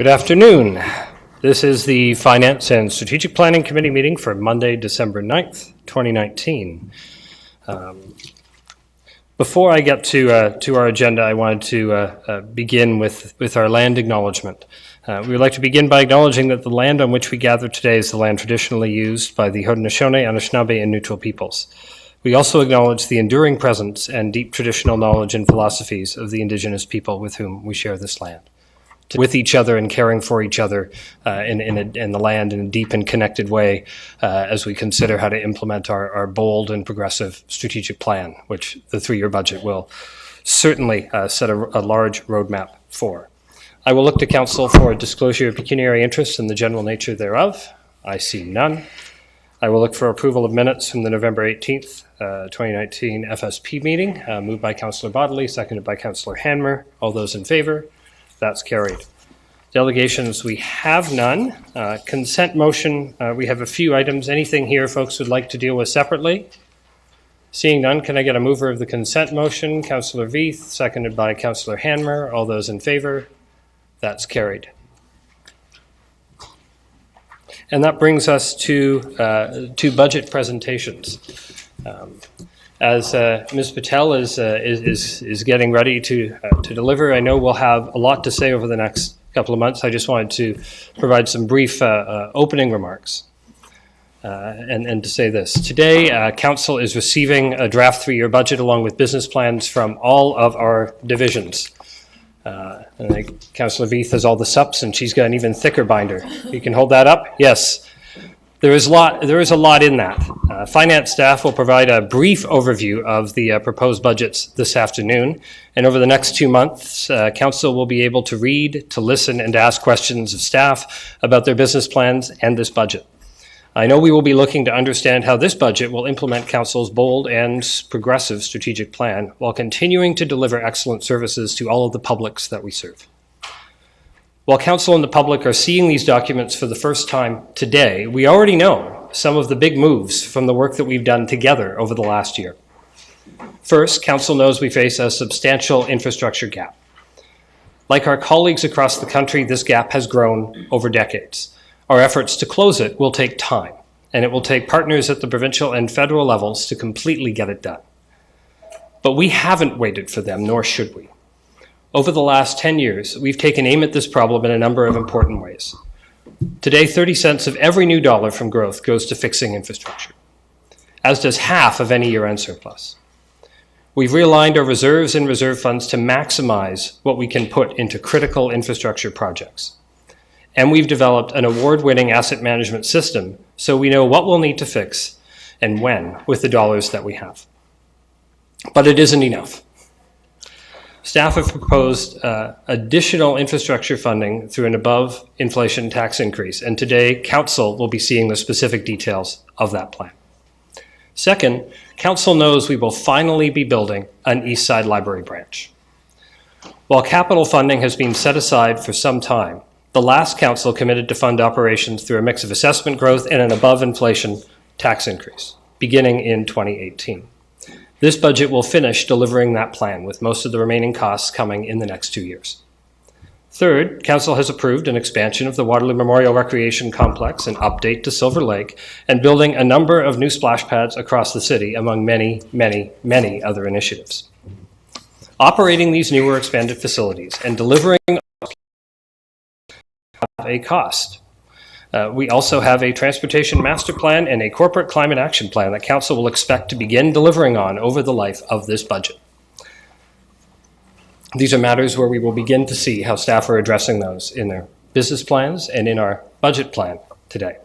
Good afternoon. This is the Finance and Strategic Planning Committee meeting for Monday, December 9th, 2019. Before I get to our agenda, I wanted to begin with our land acknowledgement. We would like to begin by acknowledging that the land on which we gather today is the land traditionally used by the Haudenosaunee, Anishinaabe, and Neutral peoples. We also acknowledge the enduring presence and deep traditional knowledge and philosophies of the Indigenous people with whom we share this land. With each other and caring for each other in the land in a deep and connected way as we consider how to implement our bold and progressive strategic plan, which the three-year budget will certainly set a large roadmap for. I will look to Council for a disclosure of pecuniary interest and the general nature thereof. I see none. I will look for approval of minutes from the November 18th, 2019 FSP meeting, moved by Councillor Bodley, seconded by Councillor Hanmer. All those in favor? That's carried. Delegations, we have none. Consent motion, we have a few items. Anything here folks would like to deal with separately? Seeing none, can I get a mover of the consent motion? Councillor Veith, seconded by Councillor Hanmer. All those in favor? That's carried. And that brings us to budget presentations. As Ms. Patel is getting ready to deliver, I know we'll have a lot to say over the next couple of months. I just wanted to provide some brief opening remarks and to say this. Today, Council is receiving a draft three-year budget along with business plans from all of our divisions. And Councillor Veith has all the SUPs and she's got an even thicker binder. You can hold that up? Yes. There is a lot in that. Finance staff will provide a brief overview of the proposed budgets this afternoon, and over the next 2 months, Council will be able to read, to listen, and to ask questions of staff about their business plans and this budget. I know we will be looking to understand how this budget will implement Council's bold and progressive strategic plan while continuing to deliver excellent services to all of the publics that we serve. While Council and the public are seeing these documents for the first time today, we already know some of the big moves from the work that we've done together over the last year. First, Council knows we face a substantial infrastructure gap. Like our colleagues across the country, this gap has grown over decades. Our efforts to close it will take time, and it will take partners at the provincial and federal levels to completely get it done. But we haven't waited for them, nor should we. Over the last 10 years, we've taken aim at this problem in a number of important ways. Today, 30 cents of every new dollar from growth goes to fixing infrastructure, as does half of any year-end surplus. We've realigned our reserves and reserve funds to maximize what we can put into critical infrastructure projects. And we've developed an award-winning asset management system so we know what we'll need to fix and when with the dollars that we have. But it isn't enough. Staff have proposed additional infrastructure funding through an above-inflation tax increase, and today Council will be seeing the specific details of that plan. Second, Council knows we will finally be building an East Side Library branch. While capital funding has been set aside for some time, the last Council committed to fund operations through a mix of assessment growth and an above-inflation tax increase, beginning in 2018. This budget will finish delivering that plan, with most of the remaining costs coming in the next 2 years. Third, Council has approved an expansion of the Waterloo Memorial Recreation Complex, an update to Silver Lake, and building a number of new splash pads across the city, among many, many, many other initiatives. Operating these newer expanded facilities and delivering a cost. We also have a transportation master plan and a corporate climate action plan that Council will expect to begin delivering on over the life of this budget. These are matters where we will begin to see how staff are addressing those in their business plans and in our budget plan today.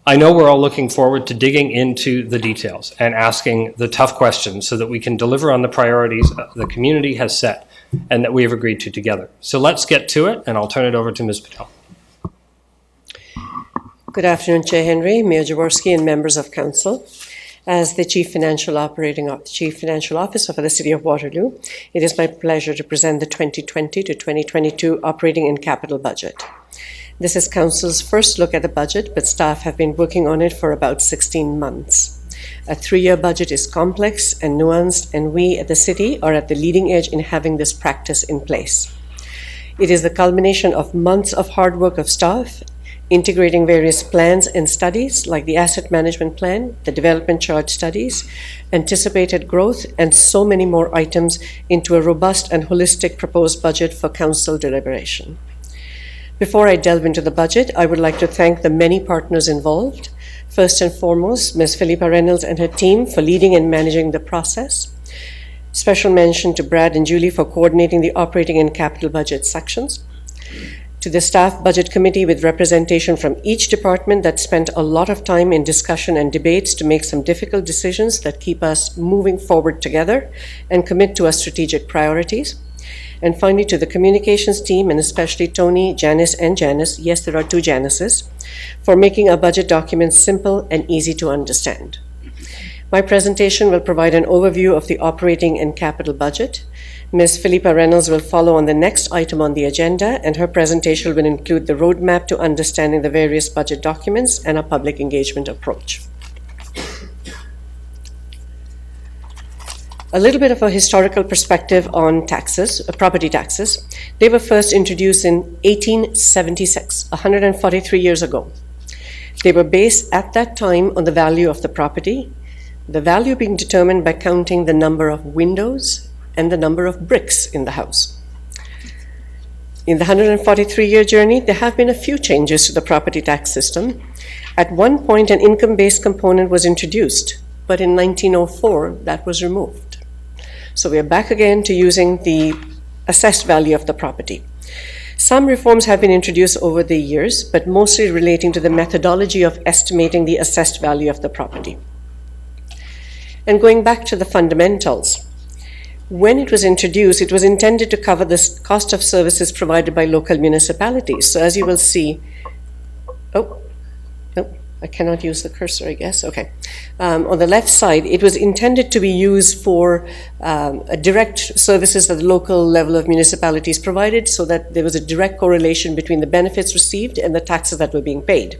I know we're all looking forward to digging into the details and asking the tough questions so that we can deliver on the priorities the community has set and that we have agreed to together. So let's get to it, and I'll turn it over to Ms. Patel. Good afternoon, Chair Henry, Mayor Jaworski, and members of Council. As the Chief Financial Officer for the City of Waterloo, it is my pleasure to present the 2020 to 2022 operating and capital budget. This is Council's first look at the budget, but staff have been working on it for about 16 months. A three-year budget is complex and nuanced, and we at the City are at the leading edge in having this practice in place. It is the culmination of months of hard work of staff, integrating various plans and studies like the asset management plan, the development charge studies, anticipated growth, and so many more items into a robust and holistic proposed budget for council deliberation. Before I delve into the budget, I would like to thank the many partners involved. First and foremost, Ms. Philippa Reynolds and her team for leading and managing the process. Special mention to Brad and Julie for coordinating the operating and capital budget sections. To the staff budget committee with representation from each department that spent a lot of time in discussion and debates to make some difficult decisions that keep us moving forward together and commit to our strategic priorities. And finally, to the communications team, and especially Tony, Janice, and Janice, yes, there are two Janices, for making our budget documents simple and easy to understand. My presentation will provide an overview of the operating and capital budget. Ms. Philippa Reynolds will follow on the next item on the agenda, and her presentation will include the roadmap to understanding the various budget documents and a public engagement approach. A little bit of a historical perspective on taxes, property taxes. They were first introduced in 1876, 143 years ago. They were based at that time on the value of the property, the value being determined by counting the number of windows and the number of bricks in the house. In the 143-year journey, there have been a few changes to the property tax system. At one point, an income-based component was introduced, but in 1904, that was removed. So we are back again to using the assessed value of the property. Some reforms have been introduced over the years, but mostly relating to the methodology of estimating the assessed value of the property. And going back to the fundamentals, when it was introduced, it was intended to cover the cost of services provided by local municipalities. So as you will see, I cannot use the cursor, I guess. Okay. On the left side, it was intended to be used for direct services that the local level of municipalities provided, so that there was a direct correlation between the benefits received and the taxes that were being paid.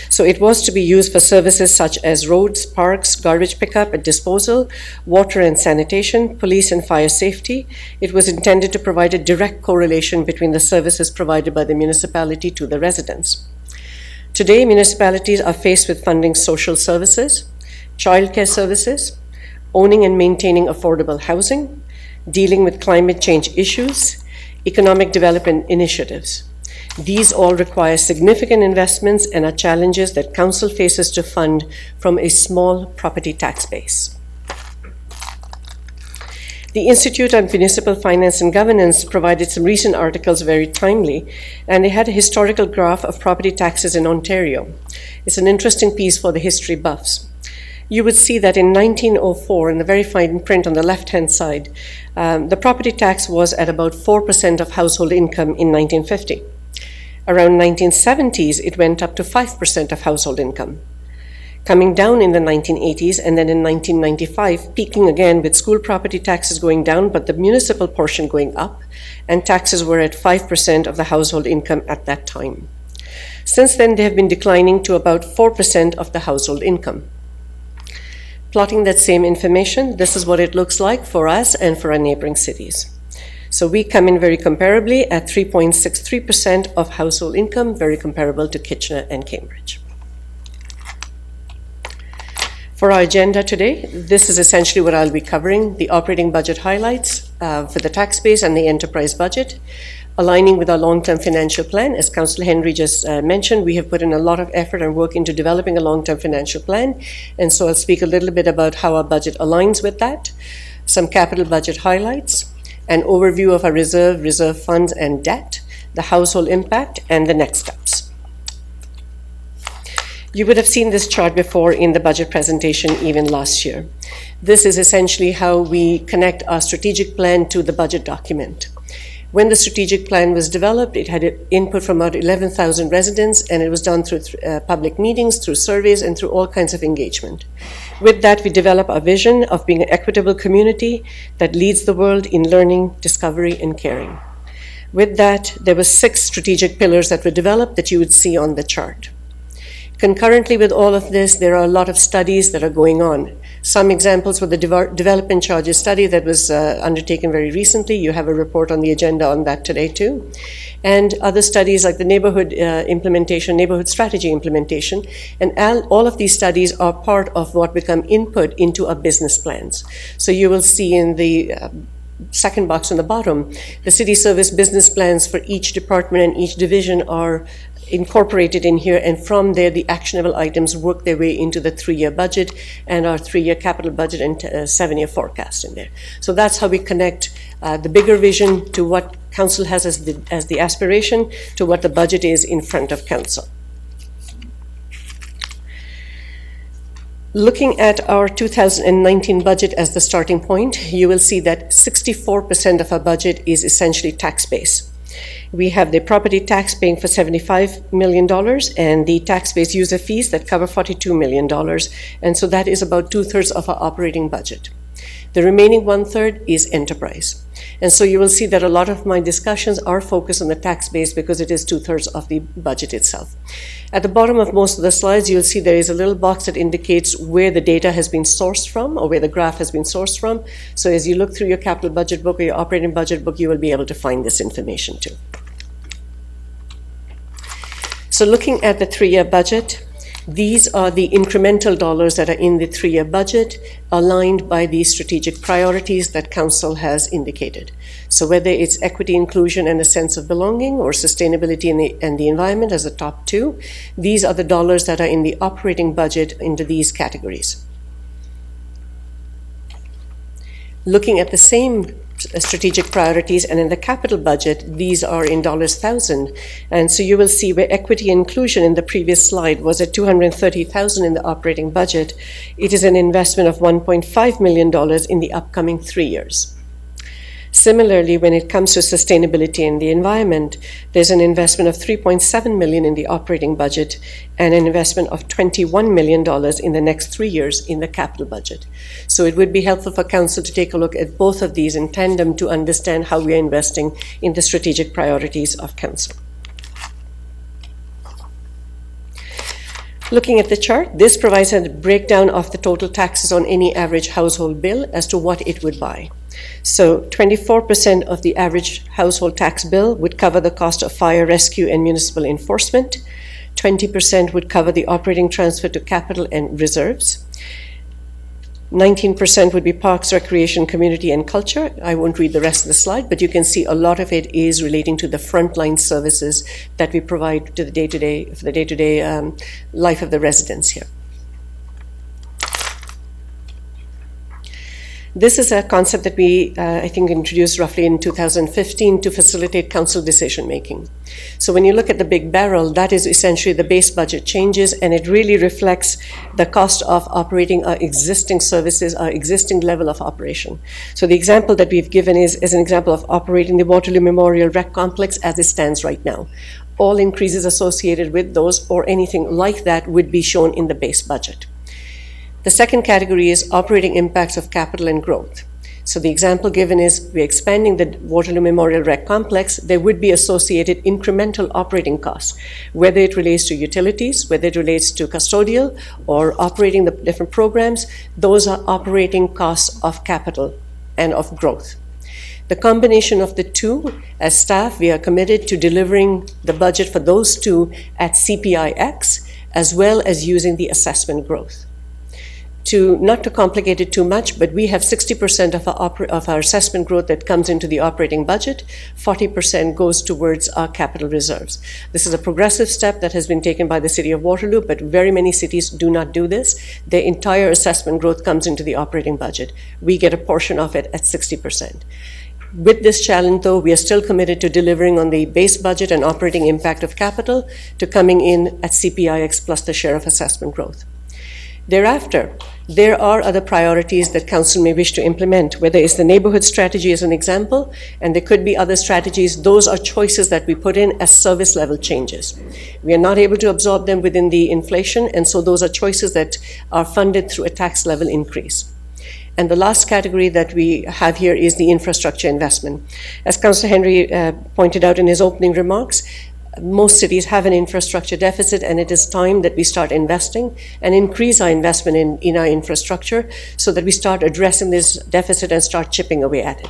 So it was to be used for services such as roads, parks, garbage pickup and disposal, water and sanitation, police and fire safety. It was intended to provide a direct correlation between the services provided by the municipality to the residents. Today, municipalities are faced with funding social services, childcare services, owning and maintaining affordable housing, dealing with climate change issues, economic development initiatives. These all require significant investments and are challenges that Council faces to fund from a small property tax base. The Institute on Municipal Finance and Governance provided some recent articles very timely, and they had a historical graph of property taxes in Ontario. It's an interesting piece for the history buffs. You would see that in 1904, in the very fine print on the left-hand side, the property tax was at about 4% of household income in 1950. Around 1970s, it went up to 5% of household income, coming down in the 1980s, and then in 1995, peaking again with school property taxes going down, but the municipal portion going up, and taxes were at 5% of the household income at that time. Since then, they have been declining to about 4% of the household income. Plotting that same information, this is what it looks like for us and for our neighboring cities. So we come in very comparably at 3.63% of household income, very comparable to Kitchener and Cambridge. For our agenda today, this is essentially what I'll be covering: the operating budget highlights for the tax base and the enterprise budget, aligning with our long-term financial plan. As Councillor Henry just mentioned, we have put in a lot of effort and work into developing a long-term financial plan, and so I'll speak a little bit about how our budget aligns with that, some capital budget highlights, an overview of our reserve funds and debt, the household impact, and the next steps. You would have seen this chart before in the budget presentation even last year. This is essentially how we connect our strategic plan to the budget document. When the strategic plan was developed, it had input from about 11,000 residents, and it was done through public meetings, through surveys, and through all kinds of engagement. With that, we develop a vision of being an equitable community that leads the world in learning, discovery, and caring. With that, there were 6 strategic pillars that were developed that you would see on the chart. Concurrently with all of this, there are a lot of studies that are going on. Some examples were the development charges study that was undertaken very recently. You have a report on the agenda on that today too. And other studies like the neighborhood implementation, neighborhood strategy implementation. And all of these studies are part of what become input into our business plans. So you will see in the second box on the bottom, the city service business plans for each department and each division are incorporated in here, and from there the actionable items work their way into the 3-year budget and our 3-year capital budget and 7-year forecast in there. So that's how we connect the bigger vision to what council has as the aspiration to what the budget is in front of council. Looking at our 2019 budget as the starting point, you will see that 64% of our budget is essentially tax-based. We have the property tax paying for $75 million and the tax-based user fees that cover $42 million. And so that is about 2/3 of our operating budget. The remaining 1/3 is enterprise. And so you will see that a lot of my discussions are focused on the tax base because it is 2/3 of the budget itself. At the bottom of most of the slides, you'll see there is a little box that indicates where the data has been sourced from or where the graph has been sourced from. So as you look through your capital budget book or your operating budget book, you will be able to find this information too. So looking at the 3-year budget, these are the incremental dollars that are in the 3-year budget aligned by the strategic priorities that council has indicated. So whether it's equity, inclusion, and a sense of belonging, or sustainability and the environment as the top 2, these are the dollars that are in the operating budget into these categories. Looking at the same strategic priorities and in the capital budget, these are in $1,000. And so you will see where equity inclusion in the previous slide was at $230,000 in the operating budget. It is an investment of $1.5 million in the upcoming 3 years. Similarly, when it comes to sustainability and the environment, there's an investment of $3.7 million in the operating budget and an investment of $21 million in the next 3 years in the capital budget. So it would be helpful for council to take a look at both of these in tandem to understand how we are investing in the strategic priorities of council. Looking at the chart, this provides a breakdown of the total taxes on any average household bill as to what it would buy. So 24% of the average household tax bill would cover the cost of fire, rescue, and municipal enforcement. 20% would cover the operating transfer to capital and reserves. 19% would be parks, recreation, community, and culture. I won't read the rest of the slide, but you can see a lot of it is relating to the frontline services that we provide to the day-to-day life of the residents here. This is a concept that we, I think, introduced roughly in 2015 to facilitate council decision-making. So when you look at the big barrel, that is essentially the base budget changes, and it really reflects the cost of operating our existing services, our existing level of operation. So the example that we've given is an example of operating the Waterloo Memorial Rec Complex as it stands right now. All increases associated with those or anything like that would be shown in the base budget. The second category is operating impacts of capital and growth. So the example given is we're expanding the Waterloo Memorial Rec Complex. There would be associated incremental operating costs, whether it relates to utilities, whether it relates to custodial or operating the different programs. Those are operating costs of capital and of growth. The combination of the two, as staff, we are committed to delivering the budget for those two at CPIX, as well as using the assessment growth. Not to complicate it too much, but we have 60% of our assessment growth that comes into the operating budget, 40% goes towards our capital reserves. This is a progressive step that has been taken by the City of Waterloo, but very many cities do not do this. Their entire assessment growth comes into the operating budget. We get a portion of it at 60%. With this challenge, though, we are still committed to delivering on the base budget and operating impact of capital to coming in at CPIX plus the share of assessment growth. Thereafter, there are other priorities that council may wish to implement, whether it's the neighborhood strategy as an example, and there could be other strategies. Those are choices that we put in as service level changes. We are not able to absorb them within the inflation, and so those are choices that are funded through a tax level increase. And the last category that we have here is the infrastructure investment. As Councillor Henry pointed out in his opening remarks, Most cities have an infrastructure deficit, and it is time that we start investing and increase our investment in our infrastructure so that we start addressing this deficit and start chipping away at it.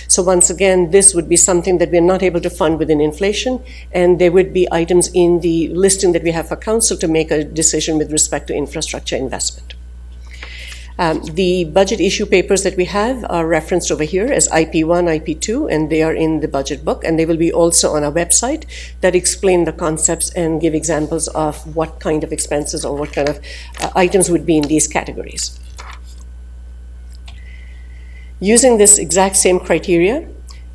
So once again, this would be something that we're not able to fund within inflation, and there would be items in the listing that we have for council to make a decision with respect to infrastructure investment. The budget issue papers that we have are referenced over here as IP1, IP2, and they are in the budget book, and they will be also on our website that explain the concepts and give examples of what kind of expenses or what kind of items would be in these categories. Using this exact same criteria,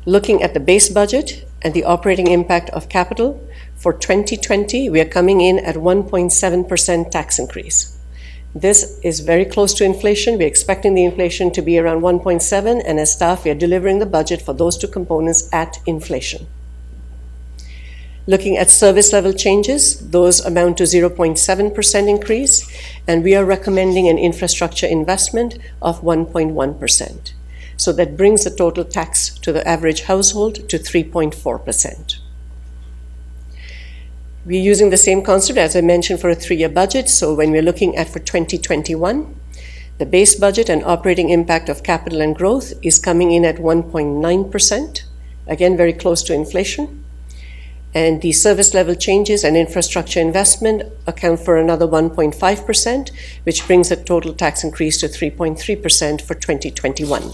looking at the base budget and the operating impact of capital, for 2020, we are coming in at 1.7% tax increase. This is very close to inflation. We're expecting the inflation to be around 1.7, and as staff, we are delivering the budget for those two components at inflation. Looking at service level changes, those amount to 0.7% increase, and we are recommending an infrastructure investment of 1.1%. So that brings the total tax to the average household to 3.4%. We're using the same concept as I mentioned for a 3-year budget. So when we're looking at for 2021, the base budget and operating impact of capital and growth is coming in at 1.9%, again, very close to inflation. And the service level changes and infrastructure investment account for another 1.5%, which brings the total tax increase to 3.3% for 2021.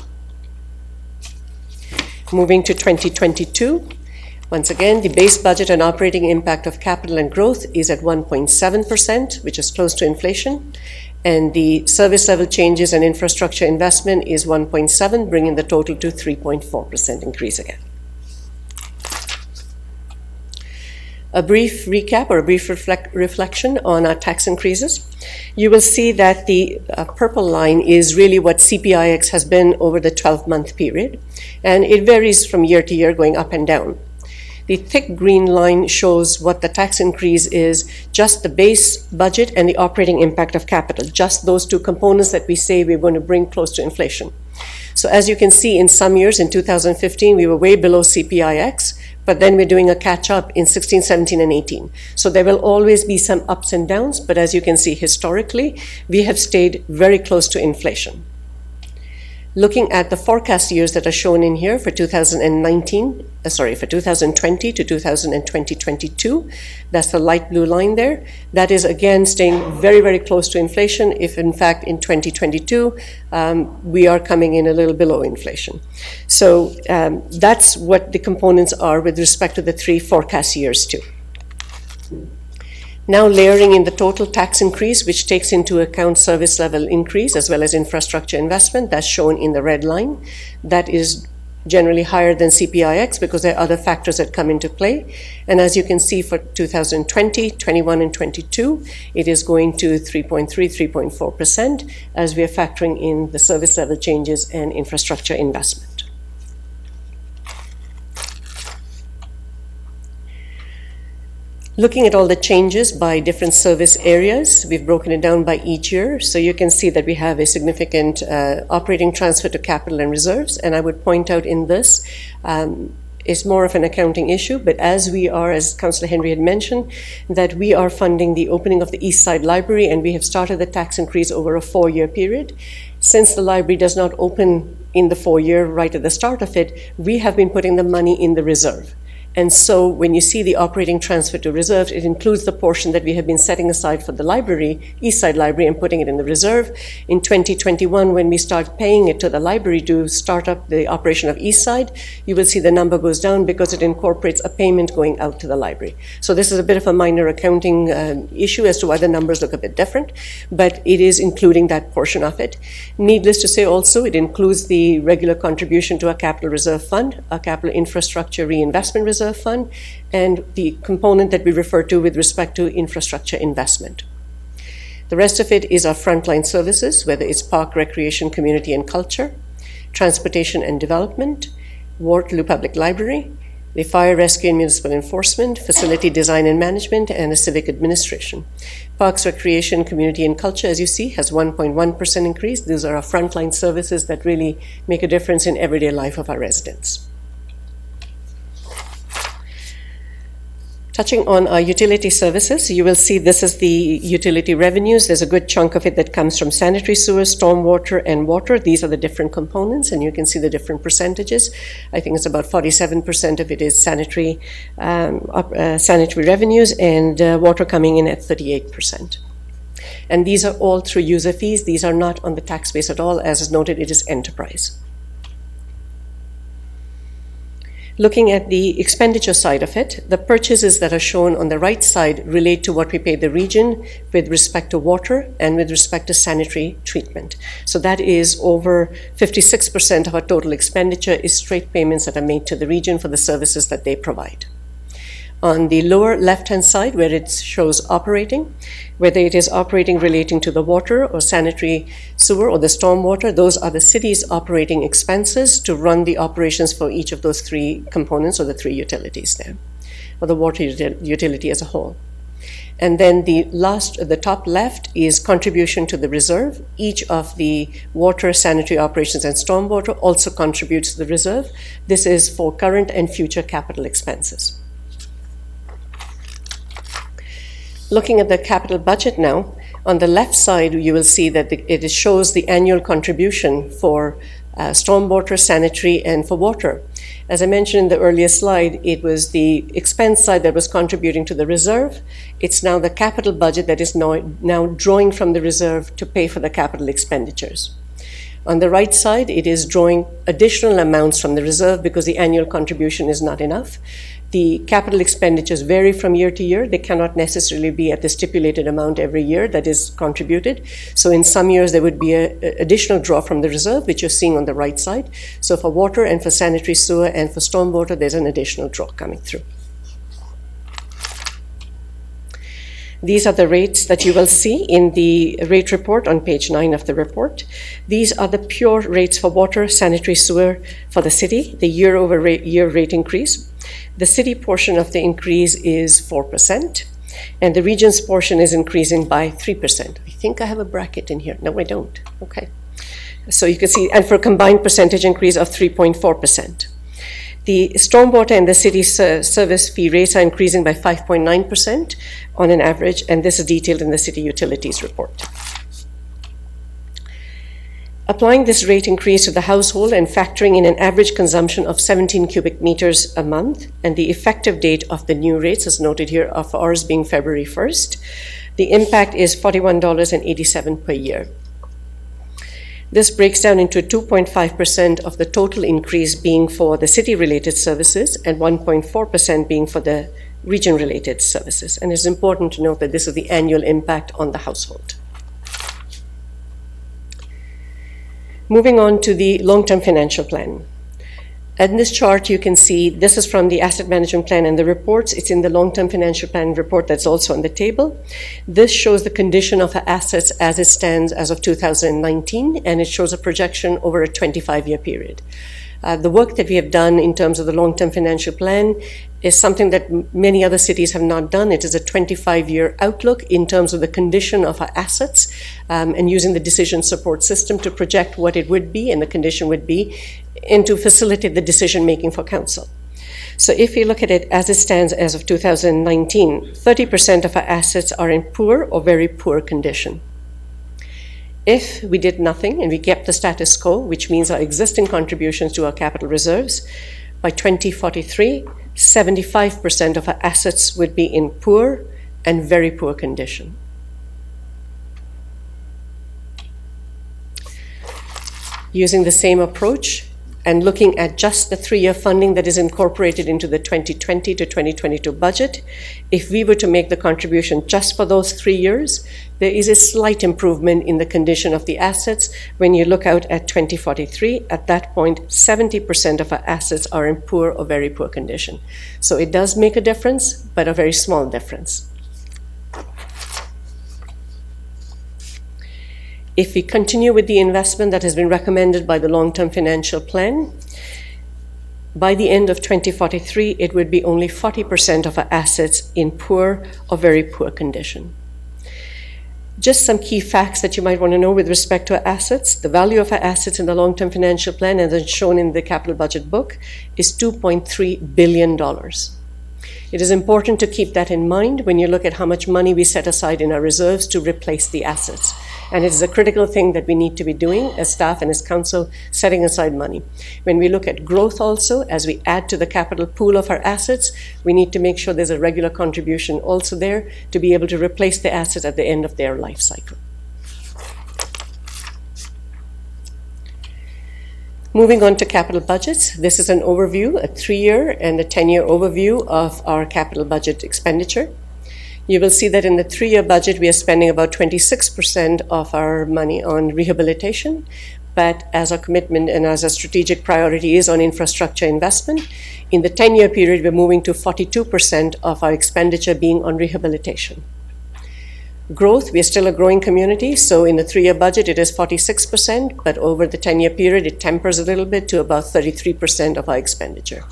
Moving to 2022, once again, the base budget and operating impact of capital and growth is at 1.7%, which is close to inflation. And the service level changes and infrastructure investment is 1.7, bringing the total to 3.4% increase again. A brief recap or a brief reflection on our tax increases. You will see that the purple line is really what CPIX has been over the 12-month period, and it varies from year to year, going up and down. The thick green line shows what the tax increase is, just the base budget and the operating impact of capital, just those two components that we say we're going to bring close to inflation. So as you can see, in some years, in 2015, we were way below CPIX, but then we're doing a catch-up in 16, 17, and 18. So there will always be some ups and downs, but as you can see, historically, we have stayed very close to inflation. Looking at the forecast years that are shown in here for 2020 to 2022, that's the light blue line there. That is again staying very, very close to inflation. If in fact in 2022 we are coming in a little below inflation. So that's what the components are with respect to the 3 forecast years too. Now layering in the total tax increase, which takes into account service level increase as well as infrastructure investment, that's shown in the red line. That is generally higher than CPIX because there are other factors that come into play. And as you can see for 2020, 21, and 22, it is going to 3.3, 3.4% as we are factoring in the service level changes and infrastructure investment. Looking at all the changes by different service areas, we've broken it down by each year. So you can see that we have a significant operating transfer to capital and reserves. And I would point out in this, it's more of an accounting issue, but as we are, as Councillor Henry had mentioned, that we are funding the opening of the East Side Library, and we have started the tax increase over a 4-year period. Since the library does not open in the 4-year right at the start of it, we have been putting the money in the reserve. And so when you see the operating transfer to reserves, it includes the portion that we have been setting aside for the library, East Side Library, and putting it in the reserve. In 2021, when we start paying it to the library to start up the operation of East Side, you will see the number goes down because it incorporates a payment going out to the library. So this is a bit of a minor accounting issue as to why the numbers look a bit different, but it is including that portion of it. Needless to say also, it includes the regular contribution to a capital reserve fund, a capital infrastructure reinvestment reserve fund, and the component that we refer to with respect to infrastructure investment. The rest of it is our frontline services, whether it's park, recreation, community and culture, transportation and development, Waterloo Public Library, the fire, rescue and municipal enforcement, facility design and management, and the civic administration. Parks, recreation, community and culture, as you see, has 1.1% increase. These are our frontline services that really make a difference in everyday life of our residents. Touching on our utility services, you will see this is the utility revenues. There's a good chunk of it that comes from sanitary sewer, stormwater, and water. These are the different components, and you can see the different percentages. I think it's about 47% of it is sanitary revenues, and water coming in at 38%. And these are all through user fees. These are not on the tax base at all. As is noted, it is enterprise. Looking at the expenditure side of it, the purchases that are shown on the right side relate to what we pay the region with respect to water and with respect to sanitary treatment. So that is over 56% of our total expenditure is straight payments that are made to the region for the services that they provide. On the lower left-hand side, where it shows operating, whether it is operating relating to the water or sanitary sewer or the stormwater, those are the city's operating expenses to run the operations for each of those three components or the three utilities there, or the water utility as a whole. And then the top left is contribution to the reserve. Each of the water, sanitary operations, and stormwater also contributes to the reserve. This is for current and future capital expenses. Looking at the capital budget now, on the left side, you will see that it shows the annual contribution for stormwater, sanitary, and for water. As I mentioned in the earlier slide, it was the expense side that was contributing to the reserve. It's now the capital budget that is now drawing from the reserve to pay for the capital expenditures. On the right side, it is drawing additional amounts from the reserve because the annual contribution is not enough. The capital expenditures vary from year to year. They cannot necessarily be at the stipulated amount every year that is contributed. So in some years, there would be an additional draw from the reserve, which you're seeing on the right side. So for water and for sanitary sewer and for stormwater, there's an additional draw coming through. These are the rates that you will see in the rate report on page 9 of the report. These are the pure rates for water, sanitary sewer for the city, the year-over-year rate increase. The city portion of the increase is 4%, and the region's portion is increasing by 3%. I think I have a bracket in here. No, I don't. Okay. So you can see, and for a combined percentage increase of 3.4%. The stormwater and the city service fee rates are increasing by 5.9% on an average, and this is detailed in the city utilities report. Applying this rate increase to the household and factoring in an average consumption of 17 cubic meters a month, and the effective date of the new rates, as noted here, of ours being February 1st, the impact is $41.87 per year. This breaks down into 2.5% of the total increase being for the city-related services and 1.4% being for the region-related services. And it's important to note that this is the annual impact on the household. Moving on to the long-term financial plan. In this chart, you can see this is from the asset management plan and the reports. It's in the long-term financial plan report that's also on the table. This shows the condition of our assets as it stands as of 2019, and it shows a projection over a 25-year period. The work that we have done in terms of the long-term financial plan is something that many other cities have not done. It is a 25-year outlook in terms of the condition of our assets and using the decision support system to project what it would be and the condition would be and to facilitate the decision-making for council. So if we look at it as it stands as of 2019, 30% of our assets are in poor or very poor condition. If we did nothing and we kept the status quo, which means our existing contributions to our capital reserves, by 2043, 75% of our assets would be in poor and very poor condition. Using the same approach and looking at just the 3-year funding that is incorporated into the 2020 to 2022 budget, if we were to make the contribution just for those 3 years, there is a slight improvement in the condition of the assets. When you look out at 2043, at that point, 70% of our assets are in poor or very poor condition. So it does make a difference, but a very small difference. If we continue with the investment that has been recommended by the long-term financial plan, by the end of 2043, it would be only 40% of our assets in poor or very poor condition. Just some key facts that you might want to know with respect to our assets. The value of our assets in the long-term financial plan, as shown in the capital budget book, is $2.3 billion. It is important to keep that in mind when you look at how much money we set aside in our reserves to replace the assets. And it is a critical thing that we need to be doing as staff and as council, setting aside money. When we look at growth also, as we add to the capital pool of our assets, we need to make sure there's a regular contribution also there to be able to replace the assets at the end of their life cycle. Moving on to capital budgets, this is an overview, a 3-year and a 10-year overview of our capital budget expenditure. You will see that in the 3-year budget, we are spending about 26% of our money on rehabilitation, but as our commitment and as a strategic priority is on infrastructure investment, in the 10-year period, we're moving to 42% of our expenditure being on rehabilitation. Growth, we are still a growing community, so in the 3-year budget it is 46%, but over the 10-year period it tempers a little bit to about 33% of our expenditure.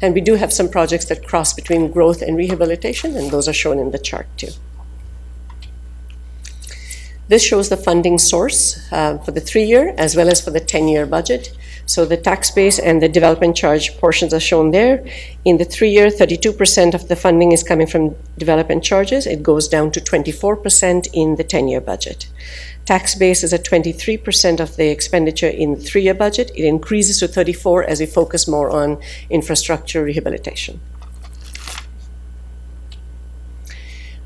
And we do have some projects that cross between growth and rehabilitation, and those are shown in the chart too. This shows the funding source for the 3-year as well as for the 10-year budget. So the tax base and the development charge portions are shown there. In the 3-year, 32% of the funding is coming from development charges. It goes down to 24% in the 10-year budget. Tax base is at 23% of the expenditure in the 3-year budget. It increases to 34% as we focus more on infrastructure rehabilitation.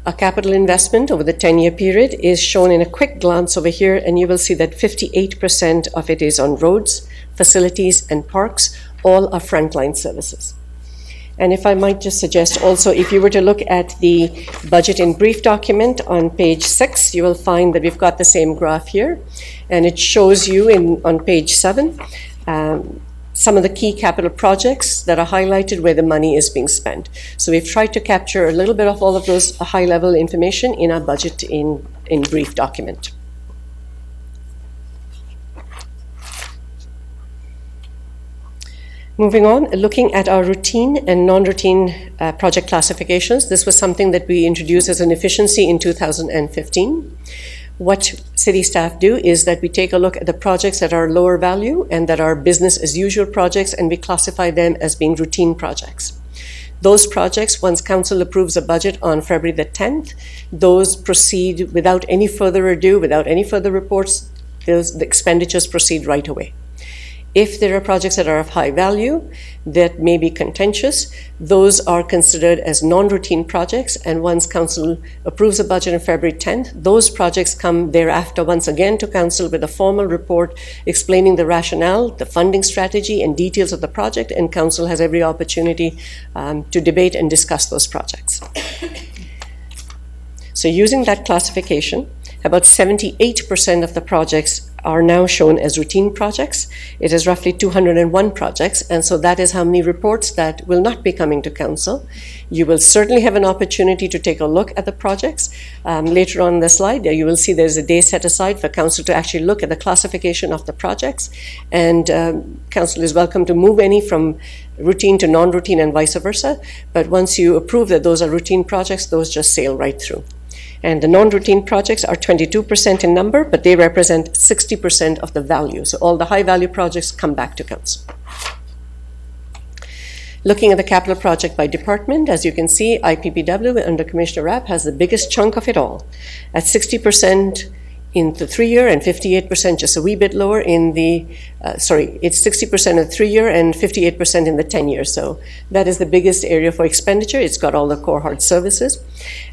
Our capital investment over the 10-year period is shown in a quick glance over here, and you will see that 58% of it is on roads, facilities, and parks. All are frontline services. And if I might just suggest also, if you were to look at the budget in brief document on page 6, you will find that we've got the same graph here, and it shows you on page 7 some of the key capital projects that are highlighted where the money is being spent. So we've tried to capture a little bit of all of those high-level information in our budget in brief document. Moving on, looking at our routine and non-routine project classifications. This was something that we introduced as an efficiency in 2015. What city staff do is that we take a look at the projects that are lower value and that are business as usual projects, and we classify them as being routine projects. Those projects, once council approves a budget on February the 10th, those proceed without any further ado, without any further reports. The expenditures proceed right away. If there are projects that are of high value, that may be contentious, those are considered as non-routine projects, and once council approves a budget on February 10th, those projects come thereafter once again to council with a formal report explaining the rationale, the funding strategy, and details of the project, and council has every opportunity to debate and discuss those projects. So using that classification, about 78% of the projects are now shown as routine projects. It is roughly 201 projects, and so that is how many reports that will not be coming to council. You will certainly have an opportunity to take a look at the projects. Later on in the slide, you will see there's a day set aside for council to actually look at the classification of the projects, and council is welcome to move any from routine to non-routine and vice versa, but once you approve that those are routine projects, those just sail right through. And the non-routine projects are 22% in number, but they represent 60% of the value. So all the high-value projects come back to council. Looking at the capital project by department, as you can see, IPPW under Commissioner Rapp has the biggest chunk of it all, at 60% in the 3-year and 58%, just a wee bit lower in the, it's 60% in the 3-year and 58% in the 10-year. So that is the biggest area for expenditure. It's got all the core hard services.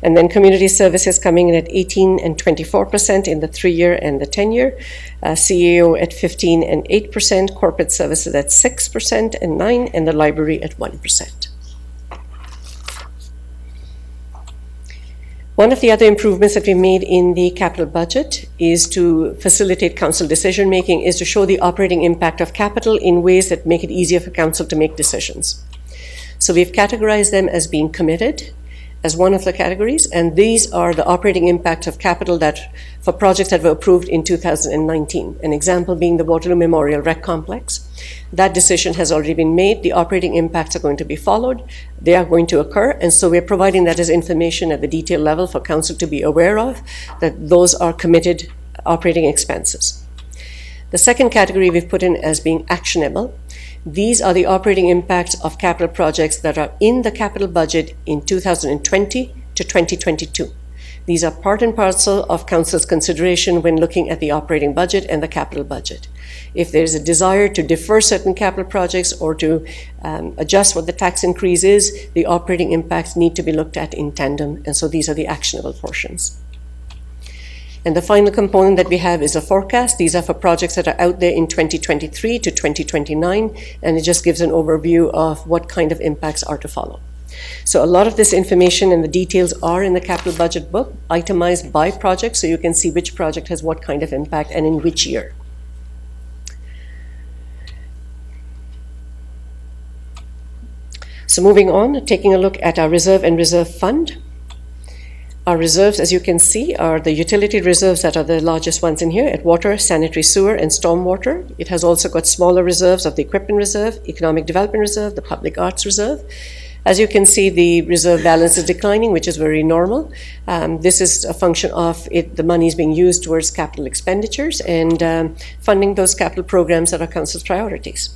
And then community services coming in at 18 and 24% in the 3-year and the 10-year. CAO at 15 and 8%, corporate services at 6% and 9%, and the library at 1%. One of the other improvements that we made in the capital budget is to facilitate council decision-making, is to show the operating impact of capital in ways that make it easier for council to make decisions. So we've categorized them as being committed as one of the categories, and these are the operating impacts of capital that for projects that were approved in 2019. An example being the Waterloo Memorial Rec Complex. That decision has already been made. The operating impacts are going to be followed. They are going to occur, and so we're providing that as information at the detail level for council to be aware of, that those are committed operating expenses. The second category we've put in as being actionable. These are the operating impacts of capital projects that are in the capital budget in 2020 to 2022. These are part and parcel of Council's consideration when looking at the operating budget and the capital budget. If there's a desire to defer certain capital projects or to adjust what the tax increase is, the operating impacts need to be looked at in tandem, and so these are the actionable portions. And the final component that we have is a forecast. These are for projects that are out there in 2023 to 2029, and it just gives an overview of what kind of impacts are to follow. So a lot of this information and the details are in the capital budget book, itemized by project, so you can see which project has what kind of impact and in which year. So moving on, taking a look at our reserve and reserve fund. Our reserves, as you can see, are the utility reserves that are the largest ones in here at water, sanitary sewer, and stormwater. It has also got smaller reserves of the equipment reserve, economic development reserve, the public arts reserve. As you can see, the reserve balance is declining, which is very normal. This is a function of the money is being used towards capital expenditures and funding those capital programs that are Council's priorities.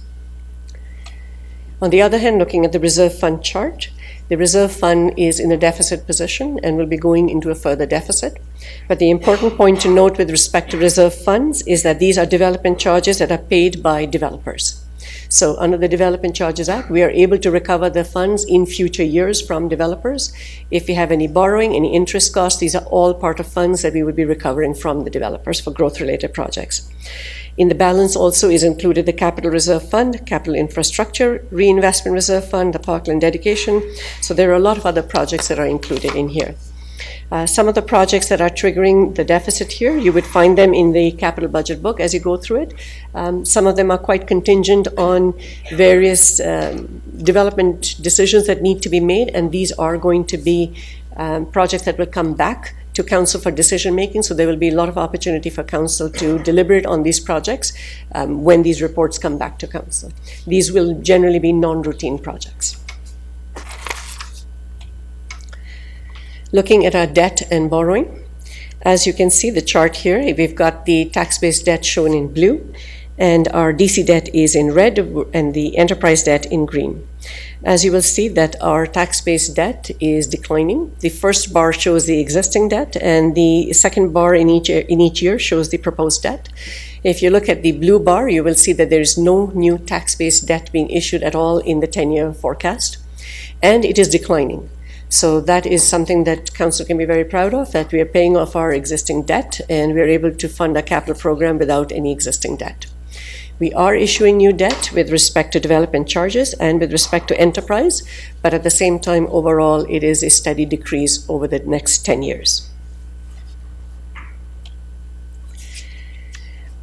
On the other hand, looking at the reserve fund chart, the reserve fund is in a deficit position and will be going into a further deficit. But the important point to note with respect to reserve funds is that these are development charges that are paid by developers. So under the Development Charges Act, we are able to recover the funds in future years from developers. If we have any borrowing, any interest costs, these are all part of funds that we would be recovering from the developers for growth-related projects. In the balance also is included the Capital Reserve Fund, Capital Infrastructure Reinvestment Reserve Fund, the Parkland Dedication. So there are a lot of other projects that are included in here. Some of the projects that are triggering the deficit here, you would find them in the capital budget book as you go through it. Some of them are quite contingent on various development decisions that need to be made, and these are going to be projects that will come back to Council for decision making, so there will be a lot of opportunity for Council to deliberate on these projects when these reports come back to Council. These will generally be non-routine projects. Looking at our debt and borrowing, as you can see the chart here, we've got the tax-based debt shown in blue, and our DC debt is in red and the enterprise debt in green. As you will see that our tax-based debt is declining. The first bar shows the existing debt, and the second bar in each year shows the proposed debt. If you look at the blue bar, you will see that there is no new tax-based debt being issued at all in the 10-year forecast, and it is declining. So that is something that Council can be very proud of, that we are paying off our existing debt and we are able to fund a capital program without any existing debt. We are issuing new debt with respect to development charges and with respect to enterprise, but at the same time, overall, it is a steady decrease over the next 10 years.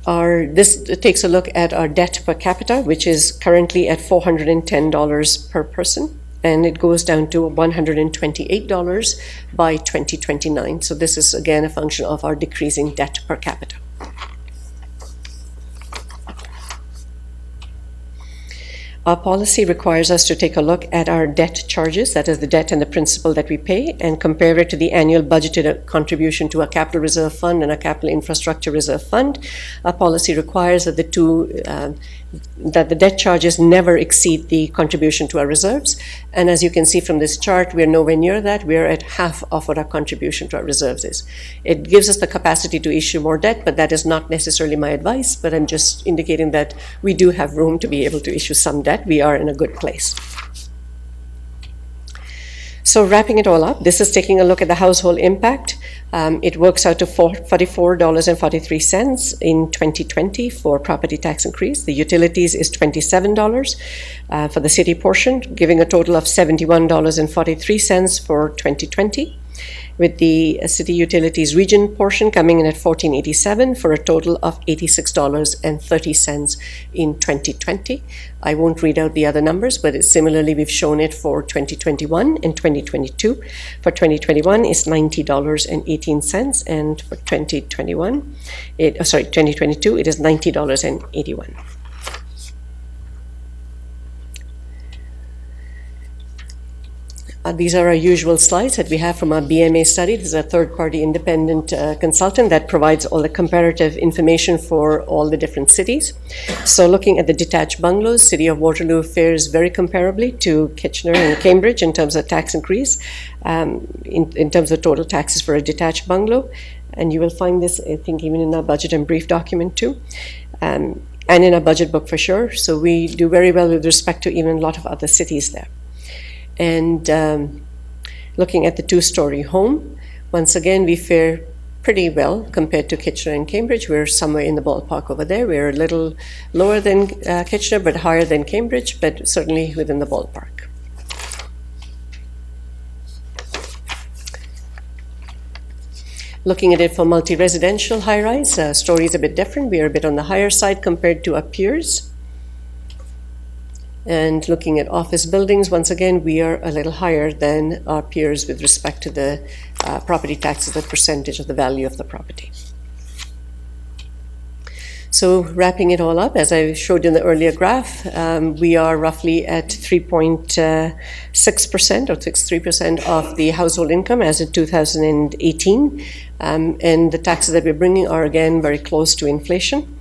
This takes a look at our debt per capita, which is currently at $410 per person, and it goes down to $128 by 2029. So this is, again, a function of our decreasing debt per capita. Our policy requires us to take a look at our debt charges, that is the debt and the principal that we pay, and compare it to the annual budgeted contribution to a capital reserve fund and a capital infrastructure reserve fund. Our policy requires that that the debt charges never exceed the contribution to our reserves. And as you can see from this chart, we're nowhere near that. We're at half of what our contribution to our reserves is. It gives us the capacity to issue more debt, but that is not necessarily my advice, but I'm just indicating that we do have room to be able to issue some debt. We are in a good place. So wrapping it all up, this is taking a look at the household impact. It works out to $44.43 in 2020 for property tax increase. The utilities is $27 for the city portion, giving a total of $71.43 for 2020. With the city utilities region portion coming in at $14.87 for a total of $86.30 in 2020. I won't read out the other numbers, but similarly we've shown it for 2021 and 2022. For 2021 it's $90.18, and for 2022 it is $90.81. These are our usual slides that we have from our BMA study. This is a third-party independent consultant that provides all the comparative information for all the different cities. So looking at the detached bungalows, City of Waterloo fares very comparably to Kitchener and Cambridge in terms of tax increase, in terms of total taxes for a detached bungalow. And you will find this, I think, even in our budget and brief document too, and in our budget book for sure. So we do very well with respect to even a lot of other cities there. And looking at the two-story home, once again, we fare pretty well compared to Kitchener and Cambridge. We're somewhere in the ballpark over there. We're a little lower than Kitchener, but higher than Cambridge, but certainly within the ballpark. Looking at it for multi-residential high-rise, story is a bit different. We are a bit on the higher side compared to our peers. And looking at office buildings, once again, we are a little higher than our peers with respect to the property taxes, the percentage of the value of the property. So wrapping it all up, as I showed in the earlier graph, we are roughly at 3.6% or 3% of the household income as in 2018. And the taxes that we're bringing are again very close to inflation.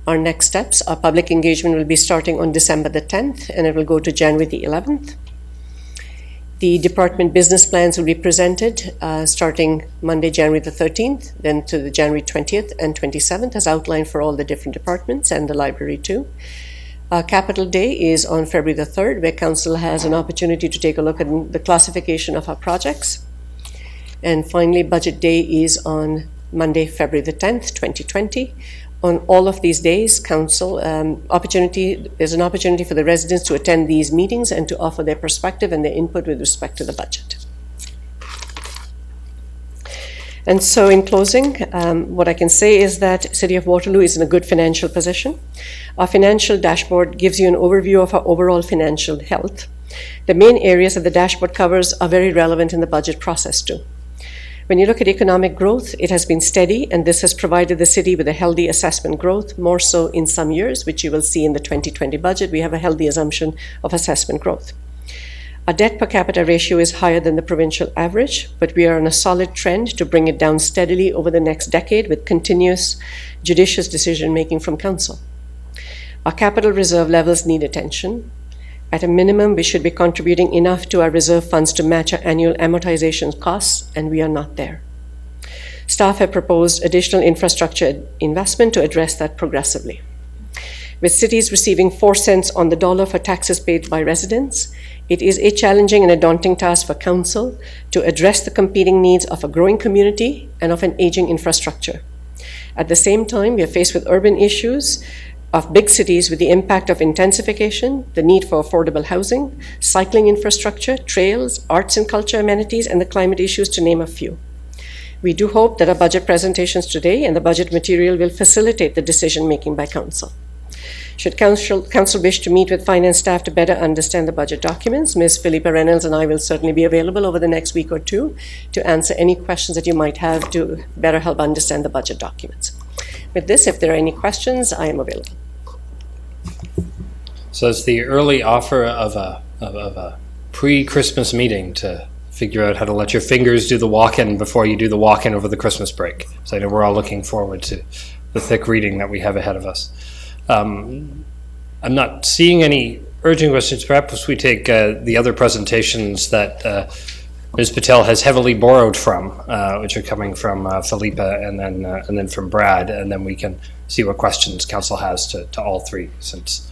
Our next steps, our public engagement will be starting on December the 10th, and it will go to January the 11th. The department business plans will be presented starting Monday, January the 13th, then to the January 20th and 27th, as outlined for all the different departments and the library too. Capital Day is on February the 3rd, where Council has an opportunity to take a look at the classification of our projects. And finally, Budget Day is on Monday, February the 10th, 2020. On all of these days, Council there's an opportunity for the residents to attend these meetings and to offer their perspective and their input with respect to the budget. And so in closing, what I can say is that City of Waterloo is in a good financial position. Our financial dashboard gives you an overview of our overall financial health. The main areas that the dashboard covers are very relevant in the budget process too. When you look at economic growth, it has been steady, and this has provided the city with a healthy assessment growth, more so in some years, which you will see in the 2020 budget. We have a healthy assumption of assessment growth. Our debt per capita ratio is higher than the provincial average, but we are on a solid trend to bring it down steadily over the next decade with continuous judicious decision-making from Council. Our capital reserve levels need attention. At a minimum, we should be contributing enough to our reserve funds to match our annual amortization costs, and we are not there. Staff have proposed additional infrastructure investment to address that progressively. With cities receiving 4 cents on the dollar for taxes paid by residents, it is a challenging and a daunting task for Council to address the competing needs of a growing community and of an aging infrastructure. At the same time, we are faced with urban issues of big cities with the impact of intensification, the need for affordable housing, cycling infrastructure, trails, arts and culture amenities, and the climate issues, to name a few. We do hope that our budget presentations today and the budget material will facilitate the decision-making by Council. Should Council wish to meet with finance staff to better understand the budget documents, Ms. Philippa Reynolds and I will certainly be available over the next week or two to answer any questions that you might have to better help understand the budget documents. With this, if there are any questions, I am available. So it's the early offer of a pre-Christmas meeting to figure out how to let your fingers do the walk-in before you do the walk-in over the Christmas break. So I know we're all looking forward to the thick reading that we have ahead of us. I'm not seeing any urgent questions. Perhaps we take the other presentations that Ms. Patel has heavily borrowed from, which are coming from Philippa and then from Brad, and then we can see what questions Council has to all three, since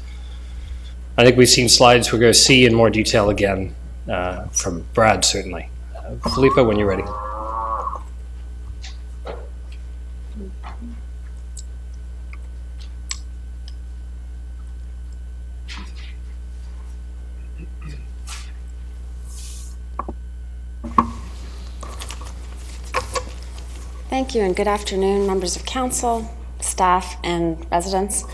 I think we've seen slides we're going to see in more detail again from Brad, certainly. Philippa, when you're ready. Thank you, and good afternoon, members of Council, staff, and residents.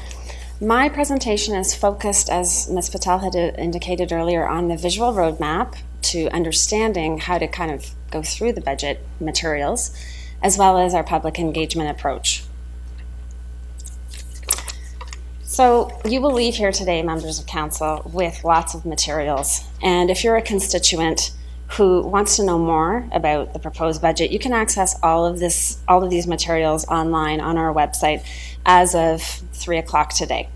My presentation is focused, as Ms. Patel had indicated earlier, on the visual roadmap to understanding how to kind of go through the budget materials, as well as our public engagement approach. So you will leave here today, members of council, with lots of materials. And if you're a constituent who wants to know more about the proposed budget, you can access all of these materials online on our website as of 3 o'clock today.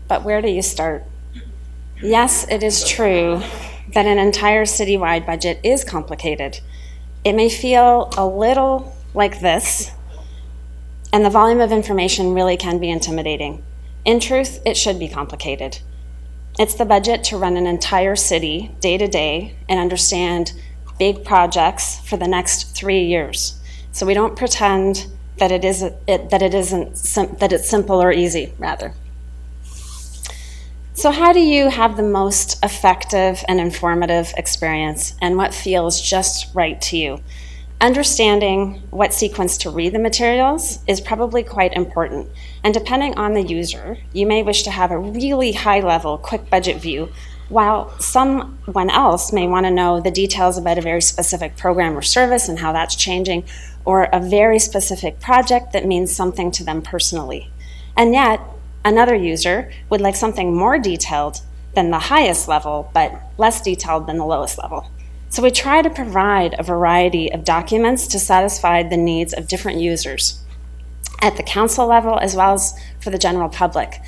But where do you start? Yes, it is true that an entire citywide budget is complicated. It may feel a little like this, and the volume of information really can be intimidating. In truth, it should be complicated. It's the budget to run an entire city day to day and understand big projects for the next 3 years. So we don't pretend that it's simple or easy, rather. So how do you have the most effective and informative experience, and what feels just right to you? Understanding what sequence to read the materials is probably quite important. And depending on the user, you may wish to have a really high-level, quick budget view, while someone else may want to know the details about a very specific program or service and how that's changing, or a very specific project that means something to them personally. And yet, another user would like something more detailed than the highest level, but less detailed than the lowest level. So we try to provide a variety of documents to satisfy the needs of different users at the council level as well as for the general public.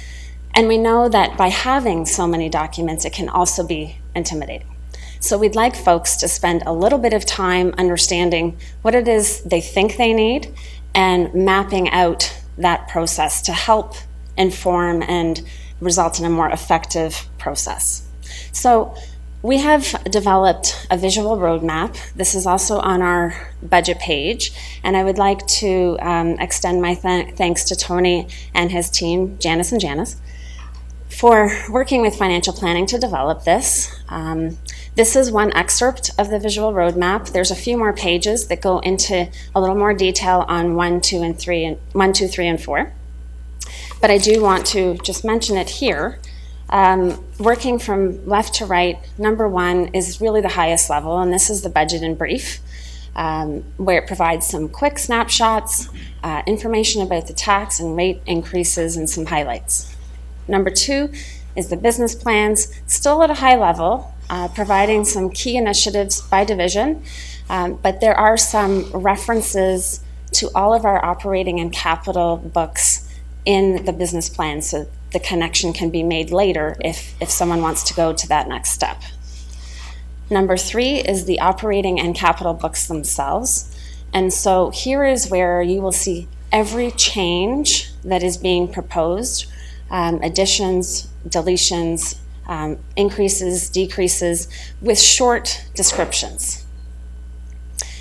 And we know that by having so many documents, it can also be intimidating. So we'd like folks to spend a little bit of time understanding what it is they think they need and mapping out that process to help inform and result in a more effective process. So we have developed a visual roadmap. This is also on our budget page, and I would like to extend my thanks to Tony and his team, Janice and Janice, for working with financial planning to develop this. This is one excerpt of the visual roadmap. There's a few more pages that go into a little more detail on 1, 2, 3, and 4. But I do want to just mention it here. Working from left to right, number 1 is really the highest level, and this is the budget in brief, where it provides some quick snapshots, information about the tax and rate increases, and some highlights. Number 2 is the business plans, still at a high level, providing some key initiatives by division, but there are some references to all of our operating and capital books in the business plan, so the connection can be made later if someone wants to go to that next step. Number 3 is the operating and capital books themselves. And so here is where you will see every change that is being proposed, additions, deletions, increases, decreases, with short descriptions.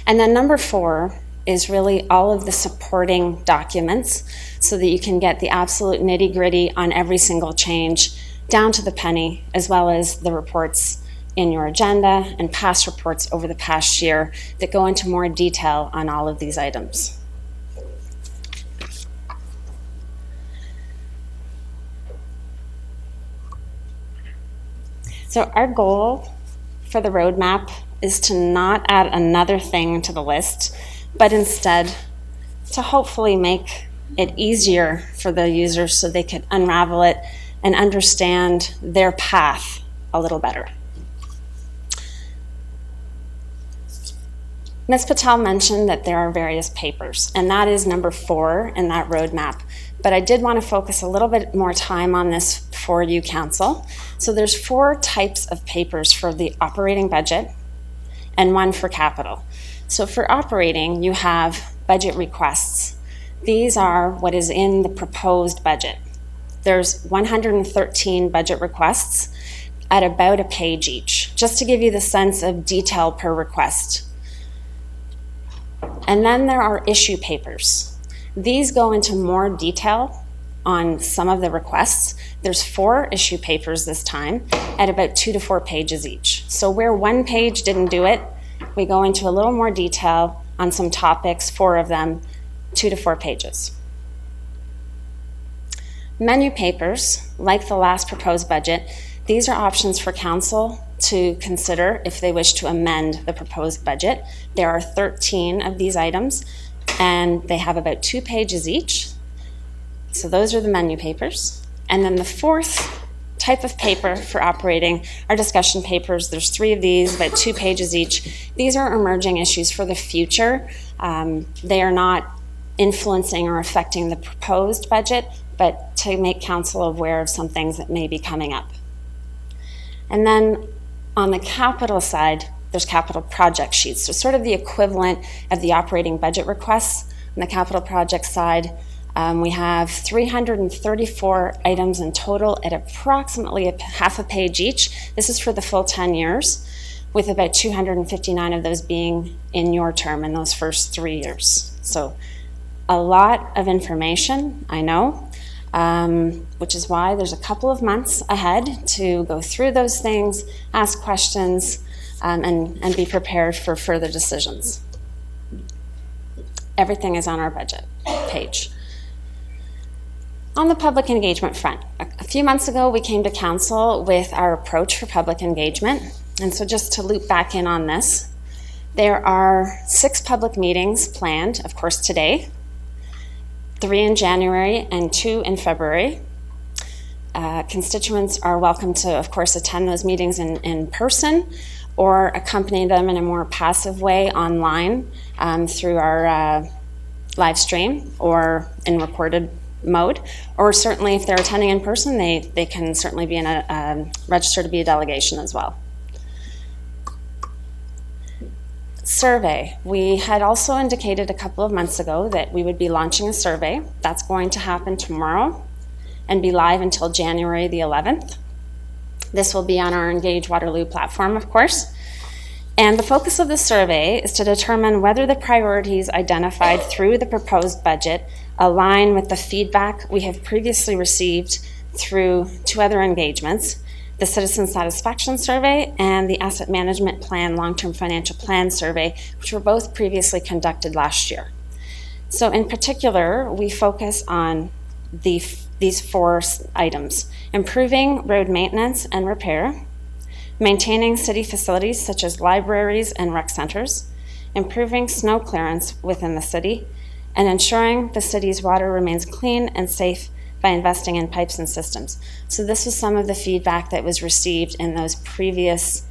And then number 4 is really all of the supporting documents so that you can get the absolute nitty-gritty on every single change down to the penny, as well as the reports in your agenda and past reports over the past year that go into more detail on all of these items. So our goal for the roadmap is to not add another thing to the list, but instead to hopefully make it easier for the users so they could unravel it and understand their path a little better. Ms. Patel mentioned that there are various papers, and that is number 4 in that roadmap. But I did want to focus a little bit more time on this for you, Council. So there's 4 types of papers for the operating budget and 1 for capital. So for operating, you have budget requests. These are what is in the proposed budget. There's 113 budget requests at about a page each, just to give you the sense of detail per request. And then there are issue papers. These go into more detail on some of the requests. There's 4 issue papers this time at about 2 to 4 pages each. So where 1 page didn't do it, we go into a little more detail on some topics, 4 of them, 2 to 4 pages. Menu papers, like the last proposed budget, these are options for council to consider if they wish to amend the proposed budget. There are 13 of these items, and they have about 2 pages each. So those are the menu papers. And then the fourth type of paper for operating are discussion papers. There's 3 of these, about 2 pages each. These are emerging issues for the future. They are not influencing or affecting the proposed budget, but to make council aware of some things that may be coming up. And then on the capital side, there's capital project sheets. So sort of the equivalent of the operating budget requests. On the capital project side, we have 334 items in total at approximately half a page each. This is for the full 10 years, with about 259 of those being in your term in those first 3 years. So a lot of information, I know, which is why there's a couple of months ahead to go through those things, ask questions, and be prepared for further decisions. Everything is on our budget page. On the public engagement front, a few months ago we came to council with our approach for public engagement. And so just to loop back in on this, there are 6 public meetings planned, of course today, 3 in January and 2 in February. Constituents are welcome to, of course, attend those meetings in person or accompany them in a more passive way online through our live stream or in recorded mode. Or certainly if they're attending in person, they can certainly be register to be a delegation as well. Survey. We had also indicated a couple of months ago that we would be launching a survey. That's going to happen tomorrow and be live until January the 11th. This will be on our Engage Waterloo platform, of course. And the focus of the survey is to determine whether the priorities identified through the proposed budget align with the feedback we have previously received through 2 other engagements, the Citizen Satisfaction Survey and the Asset Management Plan Long-Term Financial Plan Survey, which were both previously conducted last year. So in particular, we focus on these 4 items: improving road maintenance and repair, maintaining city facilities such as libraries and rec centers, improving snow clearance within the city, and ensuring the city's water remains clean and safe by investing in pipes and systems. So this was some of the feedback that was received in those previous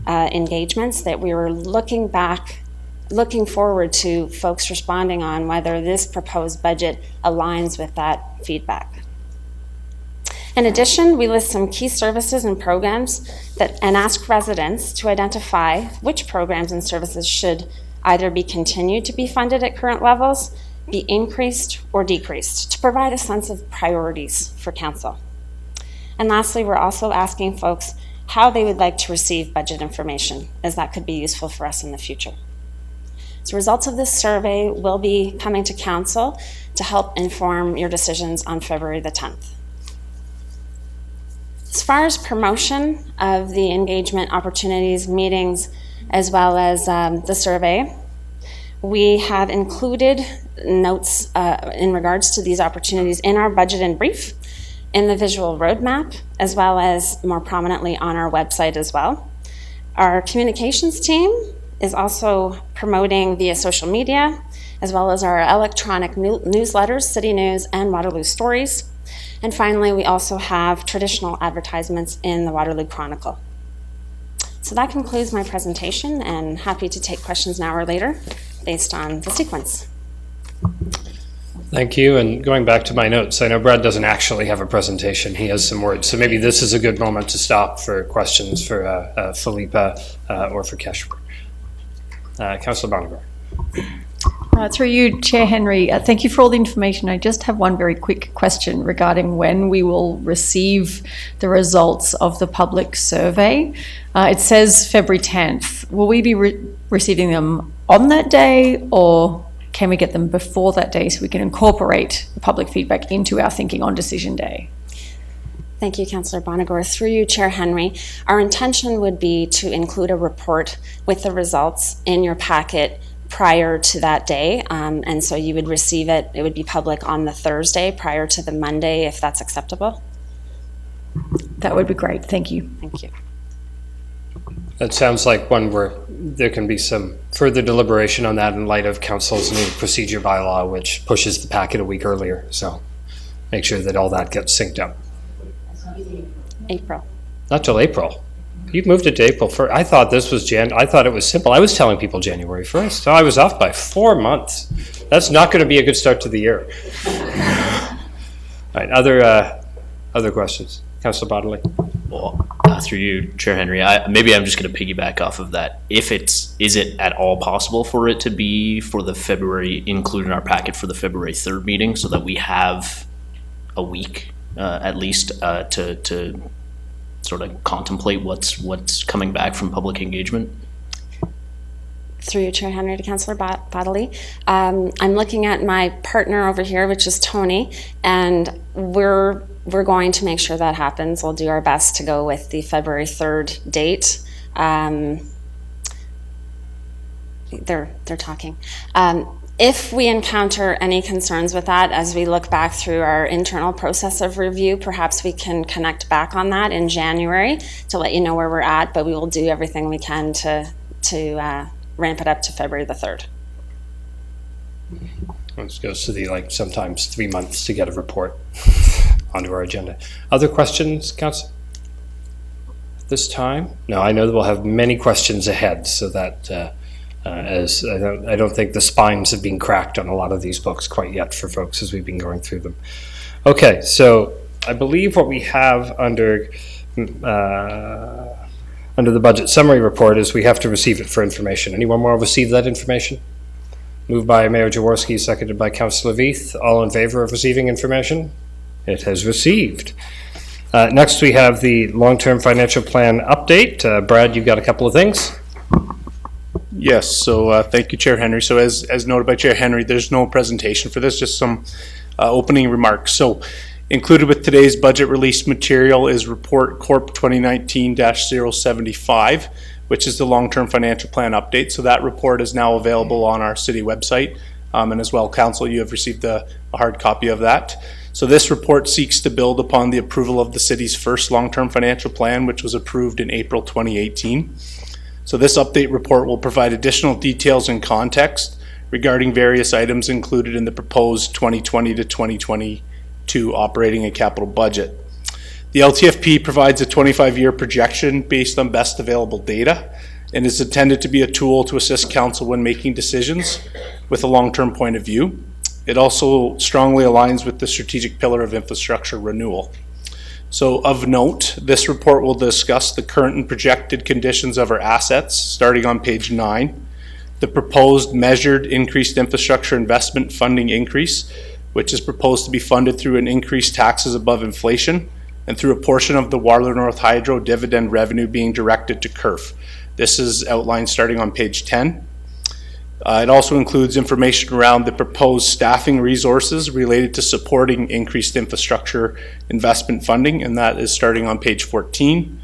engagements that we were looking forward to folks responding on whether this proposed budget aligns with that feedback. In addition, we list some key services and programs and ask residents to identify which programs and services should either be continued to be funded at current levels, be increased or decreased, to provide a sense of priorities for council. And lastly, we're also asking folks how they would like to receive budget information, as that could be useful for us in the future. So results of this survey will be coming to council to help inform your decisions on February the 10th. As far as promotion of the engagement opportunities, meetings, as well as the survey, we have included notes in regards to these opportunities in our budget and brief, in the visual roadmap, as well as more prominently on our website as well. Our communications team is also promoting via social media, as well as our electronic newsletters, City News and Waterloo Stories. And finally, we also have traditional advertisements in the Waterloo Chronicle. So that concludes my presentation, and happy to take questions now or later based on the sequence. Thank you. And going back to my notes, I know Brad doesn't actually have a presentation. He has some words. So maybe this is a good moment to stop for questions for Philippa or for Keshwar. Councillor Bonivar. Through you, Chair Henry, thank you for all the information. I just have one very quick question regarding when we will receive the results of the public survey. It says February 10th. Will we be receiving them on that day, or can we get them before that day so we can incorporate the public feedback into our thinking on decision day? Thank you, Councillor Bonagor. Through you, Chair Henry, our intention would be to include a report with the results in your packet prior to that day, and so you would receive it. It would be public on the Thursday prior to the Monday, if that's acceptable. That would be great. Thank you. Thank you. That sounds like one where there can be some further deliberation on that in light of Council's new procedure bylaw, which pushes the packet a week earlier. So make sure that all that gets synced up. April. Not till April. You moved it to April 1st. I thought this was I thought it was simple. I was telling people January 1st. So I was off by 4 months. That's not going to be a good start to the year. All right, other questions? Councillor Bodley. Well, through you, Chair Henry, maybe I'm just going to piggyback off of that. Is it at all possible for it to be for the February, included in our packet for the February 3rd meeting, so that we have a week at least to sort of contemplate what's coming back from public engagement? Through you, Chair Henry, to Councillor Bodley. I'm looking at my partner over here, which is Tony, and we're going to make sure that happens. We'll do our best to go with the February 3rd date. They're talking. If we encounter any concerns with that as we look back through our internal process of review, perhaps we can connect back on that in January to let you know where we're at, but we will do everything we can to ramp it up to February the 3rd. This goes to the sometimes 3 months to get a report onto our agenda. Other questions, Council? This time? No, I know that we'll have many questions ahead, so that as I don't think the spines have been cracked on a lot of these books quite yet for folks as we've been going through them. Okay, so I believe what we have under the budget summary report is we have to receive it for information. Anyone want to receive that information? Moved by Mayor Jaworski, seconded by Councillor Veith. All in favor of receiving information? It has received. Next, we have the long-term financial plan update. Brad, you've got a couple of things. Yes, so thank you, Chair Henry. So as noted by Chair Henry, there's no presentation for this, just some opening remarks. So included with today's budget release material is Report Corp 2019-075, which is the long-term financial plan update. So that report is now available on our city website. And as well, Council, you have received a hard copy of that. So this report seeks to build upon the approval of the city's first long-term financial plan, which was approved in April 2018. So this update report will provide additional details and context regarding various items included in the proposed 2020 to 2022 operating and capital budget. The LTFP provides a 25-year projection based on best available data and is intended to be a tool to assist council when making decisions with a long-term point of view. It also strongly aligns with the strategic pillar of infrastructure renewal. So of note, this report will discuss the current and projected conditions of our assets, starting on page 9, the proposed measured increased infrastructure investment funding increase, which is proposed to be funded through an increased taxes above inflation and through a portion of the Waterloo North Hydro dividend revenue being directed to CURF. This is outlined starting on page 10. It also includes information around the proposed staffing resources related to supporting increased infrastructure investment funding, and that is starting on page 14.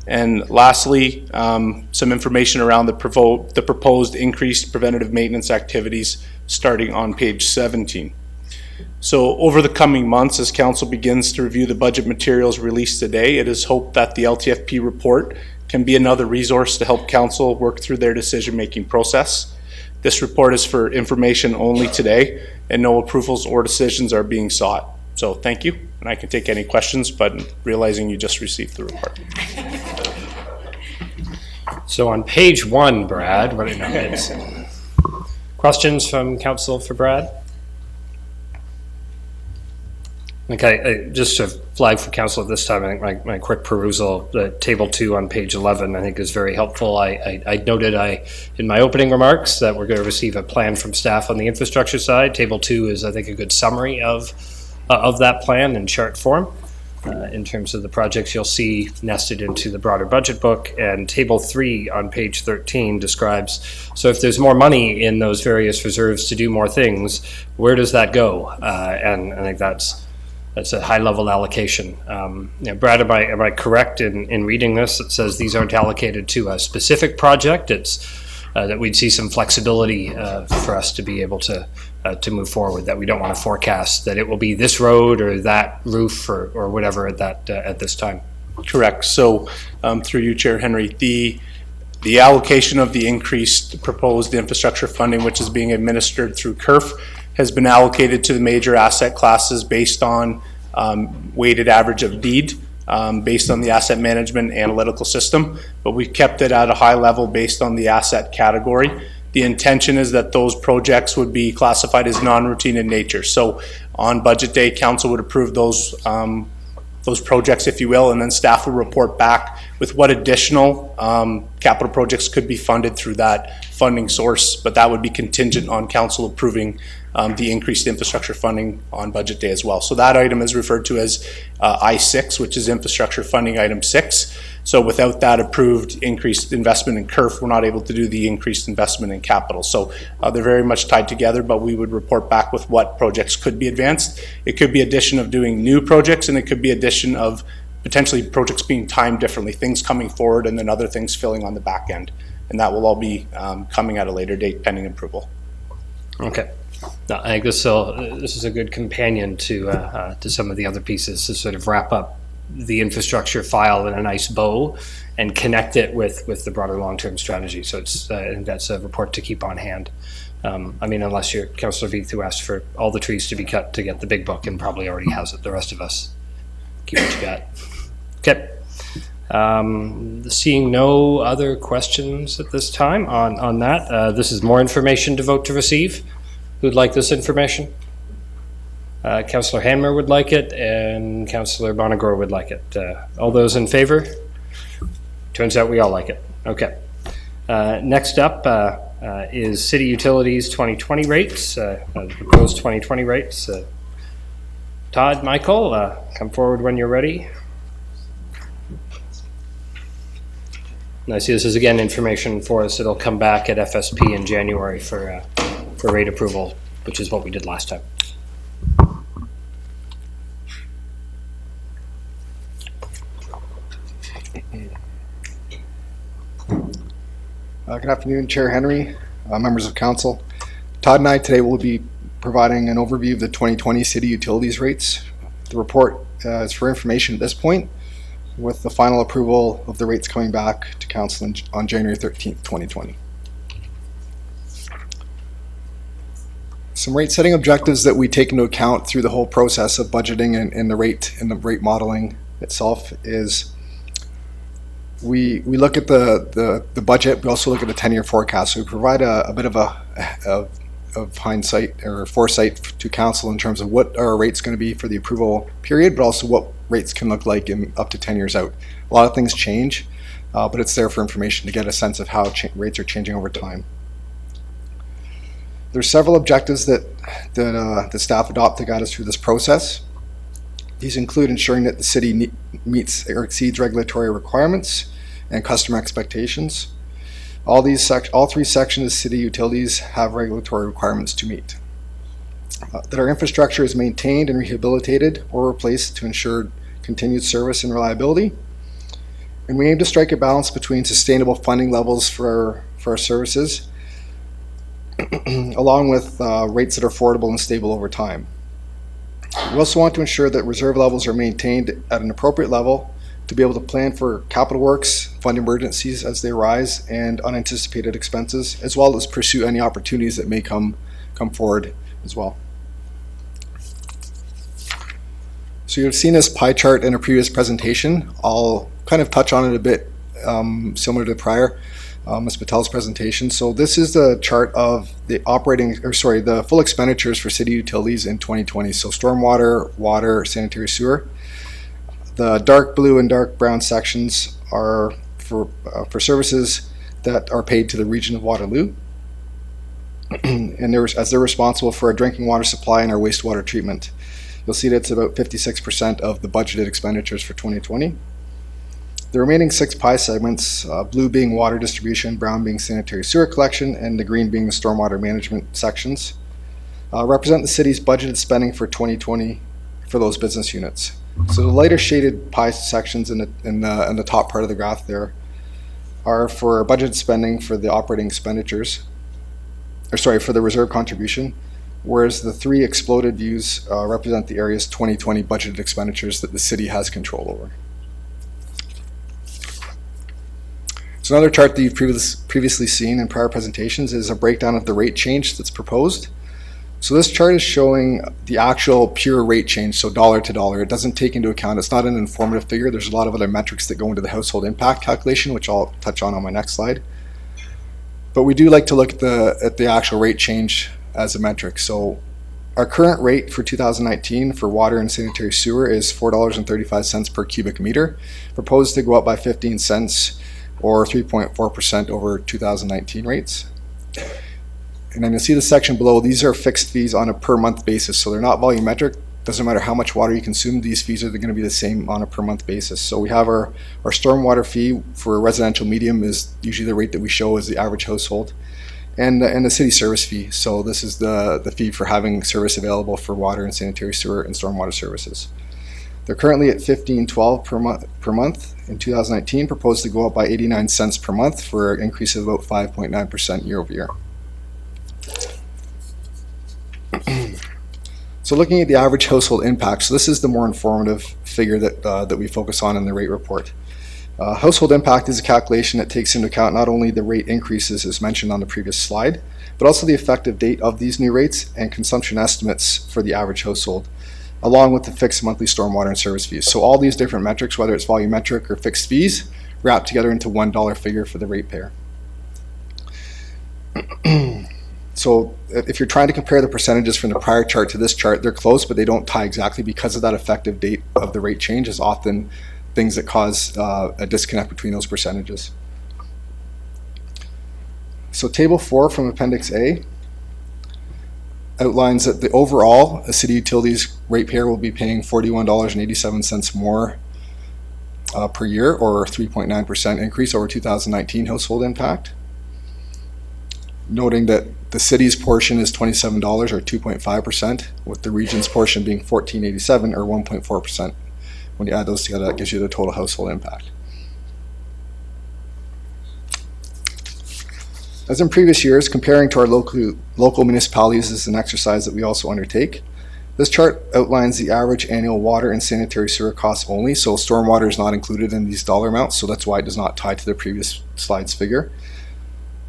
And lastly, some information around the proposed increased preventative maintenance activities starting on page 17. So over the coming months, as Council begins to review the budget materials released today, it is hoped that the LTFP report can be another resource to help Council work through their decision-making process. This report is for information only today, and no approvals or decisions are being sought. So thank you, and I can take any questions, but realizing you just received the report. So on page 1, Brad, what questions from Council for Brad? Okay, just to flag for Council at this time, I think my quick perusal, table 2 on page 11, I think is very helpful. I noted in my opening remarks that we're going to receive a plan from staff on the infrastructure side. Table 2 is, I think, a good summary of that plan in chart form in terms of the projects you'll see nested into the broader budget book. And table 3 on page 13 describes, so if there's more money in those various reserves to do more things, where does that go? And I think that's a high-level allocation. Brad, am I correct in reading this? It says these aren't allocated to a specific project. It's that we'd see some flexibility for us to be able to move forward, that we don't want to forecast that it will be this road or that roof or whatever at this time. Correct. So through you, Chair Henry, the allocation of the increased proposed infrastructure funding, which is being administered through CURF, has been allocated to the major asset classes based on weighted average of deed, based on the asset management analytical system, but we kept it at a high level based on the asset category. The intention is that those projects would be classified as non-routine in nature. So on budget day, council would approve those projects, if you will, and then staff will report back with what additional capital projects could be funded through that funding source, but that would be contingent on council approving the increased infrastructure funding on budget day as well. So that item is referred to as I-6, which is infrastructure funding item 6. So without that approved increased investment in CURF, we're not able to do the increased investment in capital. So they're very much tied together, but we would report back with what projects could be advanced. It could be addition of doing new projects, and it could be addition of potentially projects being timed differently, things coming forward and then other things filling on the back end. And that will all be coming at a later date pending approval. Okay. No, I think this is a good companion to some of the other pieces to sort of wrap up the infrastructure file in a nice bow and connect it with the broader long-term strategy. So it's I think that's a report to keep on hand. I mean, unless you're Councillor Veith, who asked for all the trees to be cut to get the big book and probably already has it. The rest of us, keep what you got. Okay. Seeing no other questions at this time on that, this is more information to vote to receive. Who'd like this information? Councillor Hanmer would like it, and Councillor Bonagor would like it. All those in favor? Turns out we all like it. Okay. Next up is City Utilities 2020 rates, proposed 2020 rates. Todd, Michael, come forward when you're ready. And I see this is again information for us. It'll come back at FSP in January for rate approval, which is what we did last time. Good afternoon, Chair Henry, members of council. Todd and I today will be providing an overview of the 2020 city utilities rates. The report is for information at this point, with the final approval of the rates coming back to council on January 13th, 2020. Some rate setting objectives that we take into account through the whole process of budgeting and the rate modeling itself is we look at the budget. We also look at the 10-year forecast. So we provide a bit of hindsight or foresight to council in terms of what our rates going to be for the approval period, but also what rates can look like in up to 10 years out. A lot of things change, but it's there for information to get a sense of how rates are changing over time. There's several objectives that the staff adopt to guide us through this process. These include ensuring that the city meets or exceeds regulatory requirements and customer expectations. All three sections of city utilities have regulatory requirements to meet. That our infrastructure is maintained and rehabilitated or replaced to ensure continued service and reliability. And we aim to strike a balance between sustainable funding levels for our services, along with rates that are affordable and stable over time. We also want to ensure that reserve levels are maintained at an appropriate level to be able to plan for capital works, fund emergencies as they arise, and unanticipated expenses, as well as pursue any opportunities that may come forward as well. So you've seen this pie chart in a previous presentation. I'll kind of touch on it a bit similar to prior. Ms. Patel's presentation. So this is the chart of the the full expenditures for city utilities in 2020. So stormwater, water, sanitary sewer. The dark blue and dark brown sections are for services that are paid to the region of Waterloo. And they're responsible for our drinking water supply and our wastewater treatment. You'll see that's about 56% of the budgeted expenditures for 2020. The remaining 6 pie segments, blue being water distribution, brown being sanitary sewer collection, and the green being the stormwater management sections, represent the city's budgeted spending for 2020 for those business units. So the lighter shaded pie sections in the top part of the graph there are for budgeted spending for the operating expenditures, for the reserve contribution, whereas the 3 exploded views represent the area's 2020 budgeted expenditures that the city has control over. So another chart that you've previously seen in prior presentations is a breakdown of the rate change that's proposed. So this chart is showing the actual pure rate change, so dollar to dollar. It doesn't take into account, it's not an informative figure. There's a lot of other metrics that go into the household impact calculation, which I'll touch on my next slide. But we do like to look at the actual rate change as a metric. So our current rate for 2019 for water and sanitary sewer is $4.35 per cubic meter, proposed to go up by 15 cents or 3.4% over 2019 rates. And then you'll see the section below, these are fixed fees on a per month basis, so they're not volumetric. Doesn't matter how much water you consume, these fees are going to be the same on a per month basis. So we have our stormwater fee for residential medium is usually the rate that we show as the average household, and the city service fee. So this is the fee for having service available for water and sanitary sewer and stormwater services. They're currently at $15.12 per month in 2019, proposed to go up by 89 cents per month for an increase of about 5.9% year over year. So looking at the average household impact, so this is the more informative figure that we focus on in the rate report. Household impact is a calculation that takes into account not only the rate increases as mentioned on the previous slide, but also the effective date of these new rates and consumption estimates for the average household, along with the fixed monthly stormwater and service fees. So all these different metrics, whether it's volumetric or fixed fees, wrap together into $1 figure for the ratepayer. So if you're trying to compare the percentages from the prior chart to this chart, they're close, but they don't tie exactly because of that effective date of the rate change is often things that cause a disconnect between those percentages. So table 4 from Appendix A outlines that the overall a city utilities ratepayer will be paying $41.87 more per year, or 3.9% increase over 2019 household impact. Noting that the city's portion is $27 or 2.5%, with the region's portion being $14.87 or 1.4%. When you add those together, that gives you the total household impact. As in previous years, comparing to our local municipalities is an exercise that we also undertake. This chart outlines the average annual water and sanitary sewer costs only, so stormwater is not included in these dollar amounts, so that's why it does not tie to the previous slide's figure.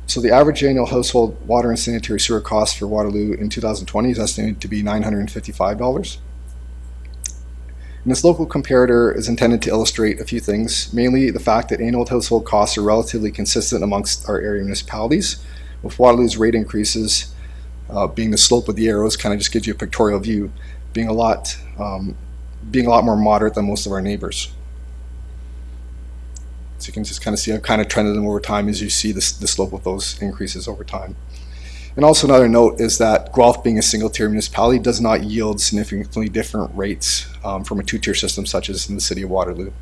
So the average annual household water and sanitary sewer cost for Waterloo in 2020 is estimated to be $955. And this local comparator is intended to illustrate a few things, mainly the fact that annual household costs are relatively consistent amongst our area municipalities, with Waterloo's rate increases being the slope of the arrows kind of just gives you a pictorial view, being a lot more moderate than most of our neighbors. So you can just kind of see I've kind of trended them over time as you see the slope of those increases over time. And also another note is that Guelph, being a single-tier municipality, does not yield significantly different rates from a two-tier system such as in the city of Waterloo.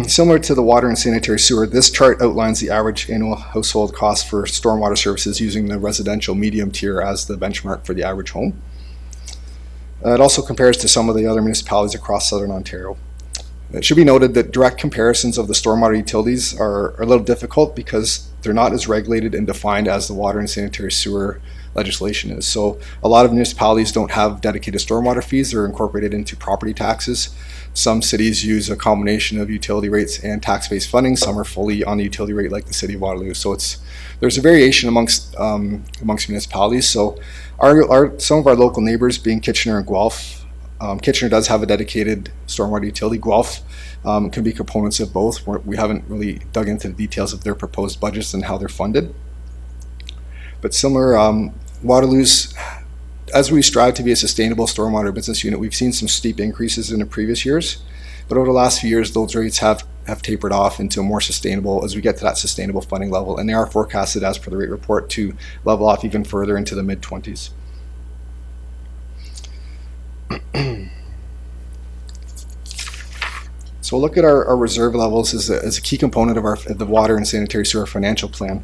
Similar to the water and sanitary sewer, this chart outlines the average annual household cost for stormwater services using the residential medium tier as the benchmark for the average home. It also compares to some of the other municipalities across southern Ontario. It should be noted that direct comparisons of the stormwater utilities are a little difficult because they're not as regulated and defined as the water and sanitary sewer legislation is. So a lot of municipalities don't have dedicated stormwater fees. They're incorporated into property taxes. Some cities use a combination of utility rates and tax-based funding. Some are fully on the utility rate like the city of Waterloo. So there's a variation amongst municipalities. So some of our local neighbors, being Kitchener and Guelph, Kitchener does have a dedicated stormwater utility. Guelph can be components of both. We haven't really dug into the details of their proposed budgets and how they're funded. But similar, Waterloo's, as we strive to be a sustainable stormwater business unit, we've seen some steep increases in the previous years. But over the last few years, those rates have tapered off into a more sustainable, as we get to that sustainable funding level. And they are forecasted, as per the rate report, to level off even further into the mid-20s. So we'll look at our reserve levels as a key component of the water and sanitary sewer financial plan.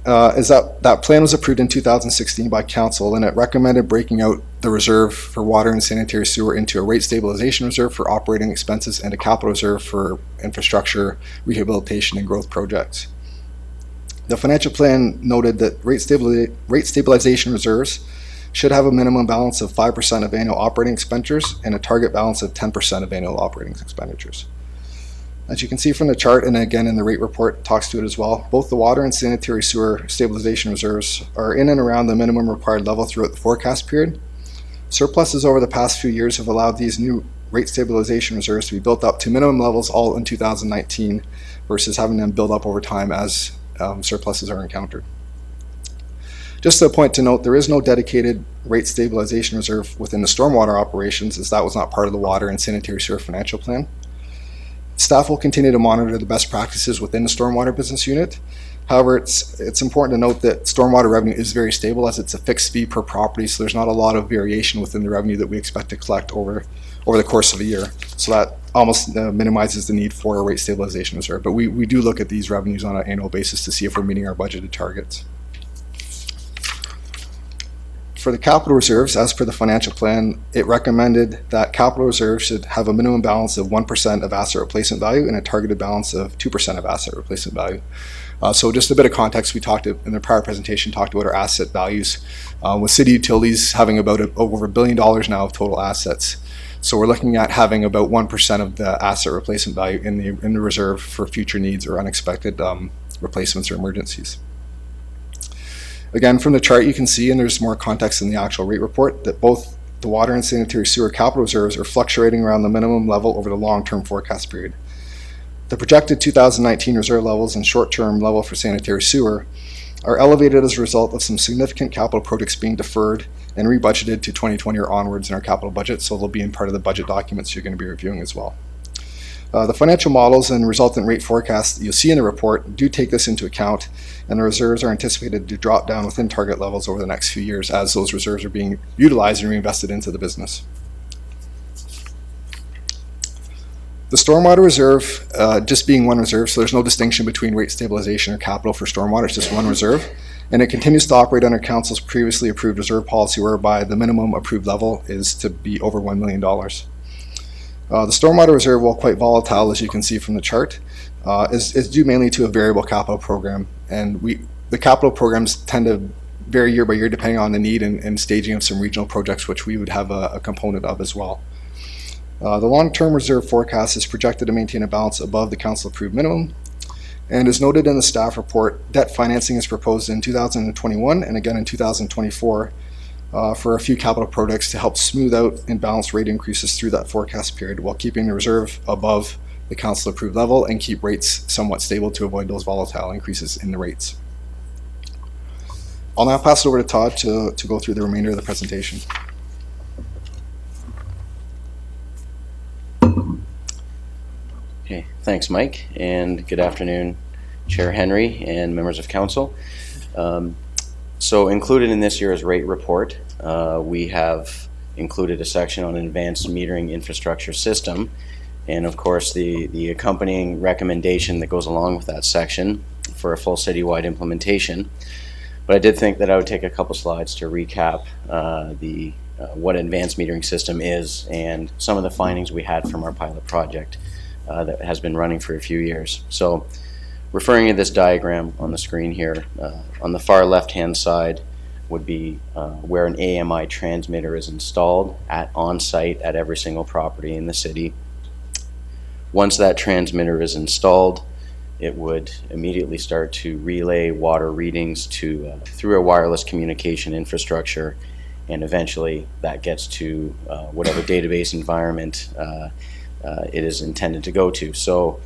That plan was approved in 2016 by council, and it recommended breaking out the reserve for water and sanitary sewer into a rate stabilization reserve for operating expenses and a capital reserve for infrastructure, rehabilitation, and growth projects. The financial plan noted that rate stabilization reserves should have a minimum balance of 5% of annual operating expenditures and a target balance of 10% of annual operating expenditures. As you can see from the chart, and again in the rate report talks to it as well, both the water and sanitary sewer stabilization reserves are in and around the minimum required level throughout the forecast period. Surpluses over the past few years have allowed these new rate stabilization reserves to be built up to minimum levels all in 2019 versus having them build up over time as surpluses are encountered. Just a point to note, there is no dedicated rate stabilization reserve within the stormwater operations, as that was not part of the water and sanitary sewer financial plan. Staff will continue to monitor the best practices within the stormwater business unit. However, it's important to note that stormwater revenue is very stable, as it's a fixed fee per property, so there's not a lot of variation within the revenue that we expect to collect over the course of a year. So that almost minimizes the need for a rate stabilization reserve. But we do look at these revenues on an annual basis to see if we're meeting our budgeted targets. For the capital reserves, as per the financial plan, it recommended that capital reserves should have a minimum balance of 1% of asset replacement value and a targeted balance of 2% of asset replacement value. So just a bit of context, we talked in the prior presentation, talked about our asset values, with city utilities having about over $1 billion now of total assets. So we're looking at having about 1% of the asset replacement value in the reserve for future needs or unexpected replacements or emergencies. Again, from the chart you can see, and there's more context in the actual rate report, that both the water and sanitary sewer capital reserves are fluctuating around the minimum level over the long-term forecast period. The projected 2019 reserve levels and short-term level for sanitary sewer are elevated as a result of some significant capital projects being deferred and rebudgeted to 2020 or onwards in our capital budget, so they'll be in part of the budget documents you're going to be reviewing as well. The financial models and resultant rate forecasts that you'll see in the report do take this into account, and the reserves are anticipated to drop down within target levels over the next few years as those reserves are being utilized and reinvested into the business. The stormwater reserve, just being one reserve, so there's no distinction between rate stabilization or capital for stormwater, it's just one reserve, and it continues to operate under Council's previously approved reserve policy, whereby the minimum approved level is to be over $1 million. The stormwater reserve, while quite volatile, as you can see from the chart, is due mainly to a variable capital program. And the capital programs tend to vary year by year depending on the need and staging of some regional projects, which we would have a component of as well. The long-term reserve forecast is projected to maintain a balance above the council-approved minimum. And as noted in the staff report, debt financing is proposed in 2021 and again in 2024. For a few capital projects to help smooth out and balance rate increases through that forecast period while keeping the reserve above the council approved level and keep rates somewhat stable to avoid those volatile increases in the rates. I'll now pass it over to Todd to go through the remainder of the presentation. Okay, thanks Mike, and good afternoon Chair Henry and members of council. So included in this year's rate report, we have included a section on an advanced metering infrastructure system, and of course the accompanying recommendation that goes along with that section for a full citywide implementation. But I did think that I would take a couple slides to recap what an advanced metering system is and some of the findings we had from our pilot project that has been running for a few years. So, referring to this diagram on the screen here, on the far left-hand side would be where an AMI transmitter is installed on-site at every single property in the city. Once that transmitter is installed, it would immediately start to relay water readings through a wireless communication infrastructure, and eventually that gets to whatever database environment it is intended to go to. So,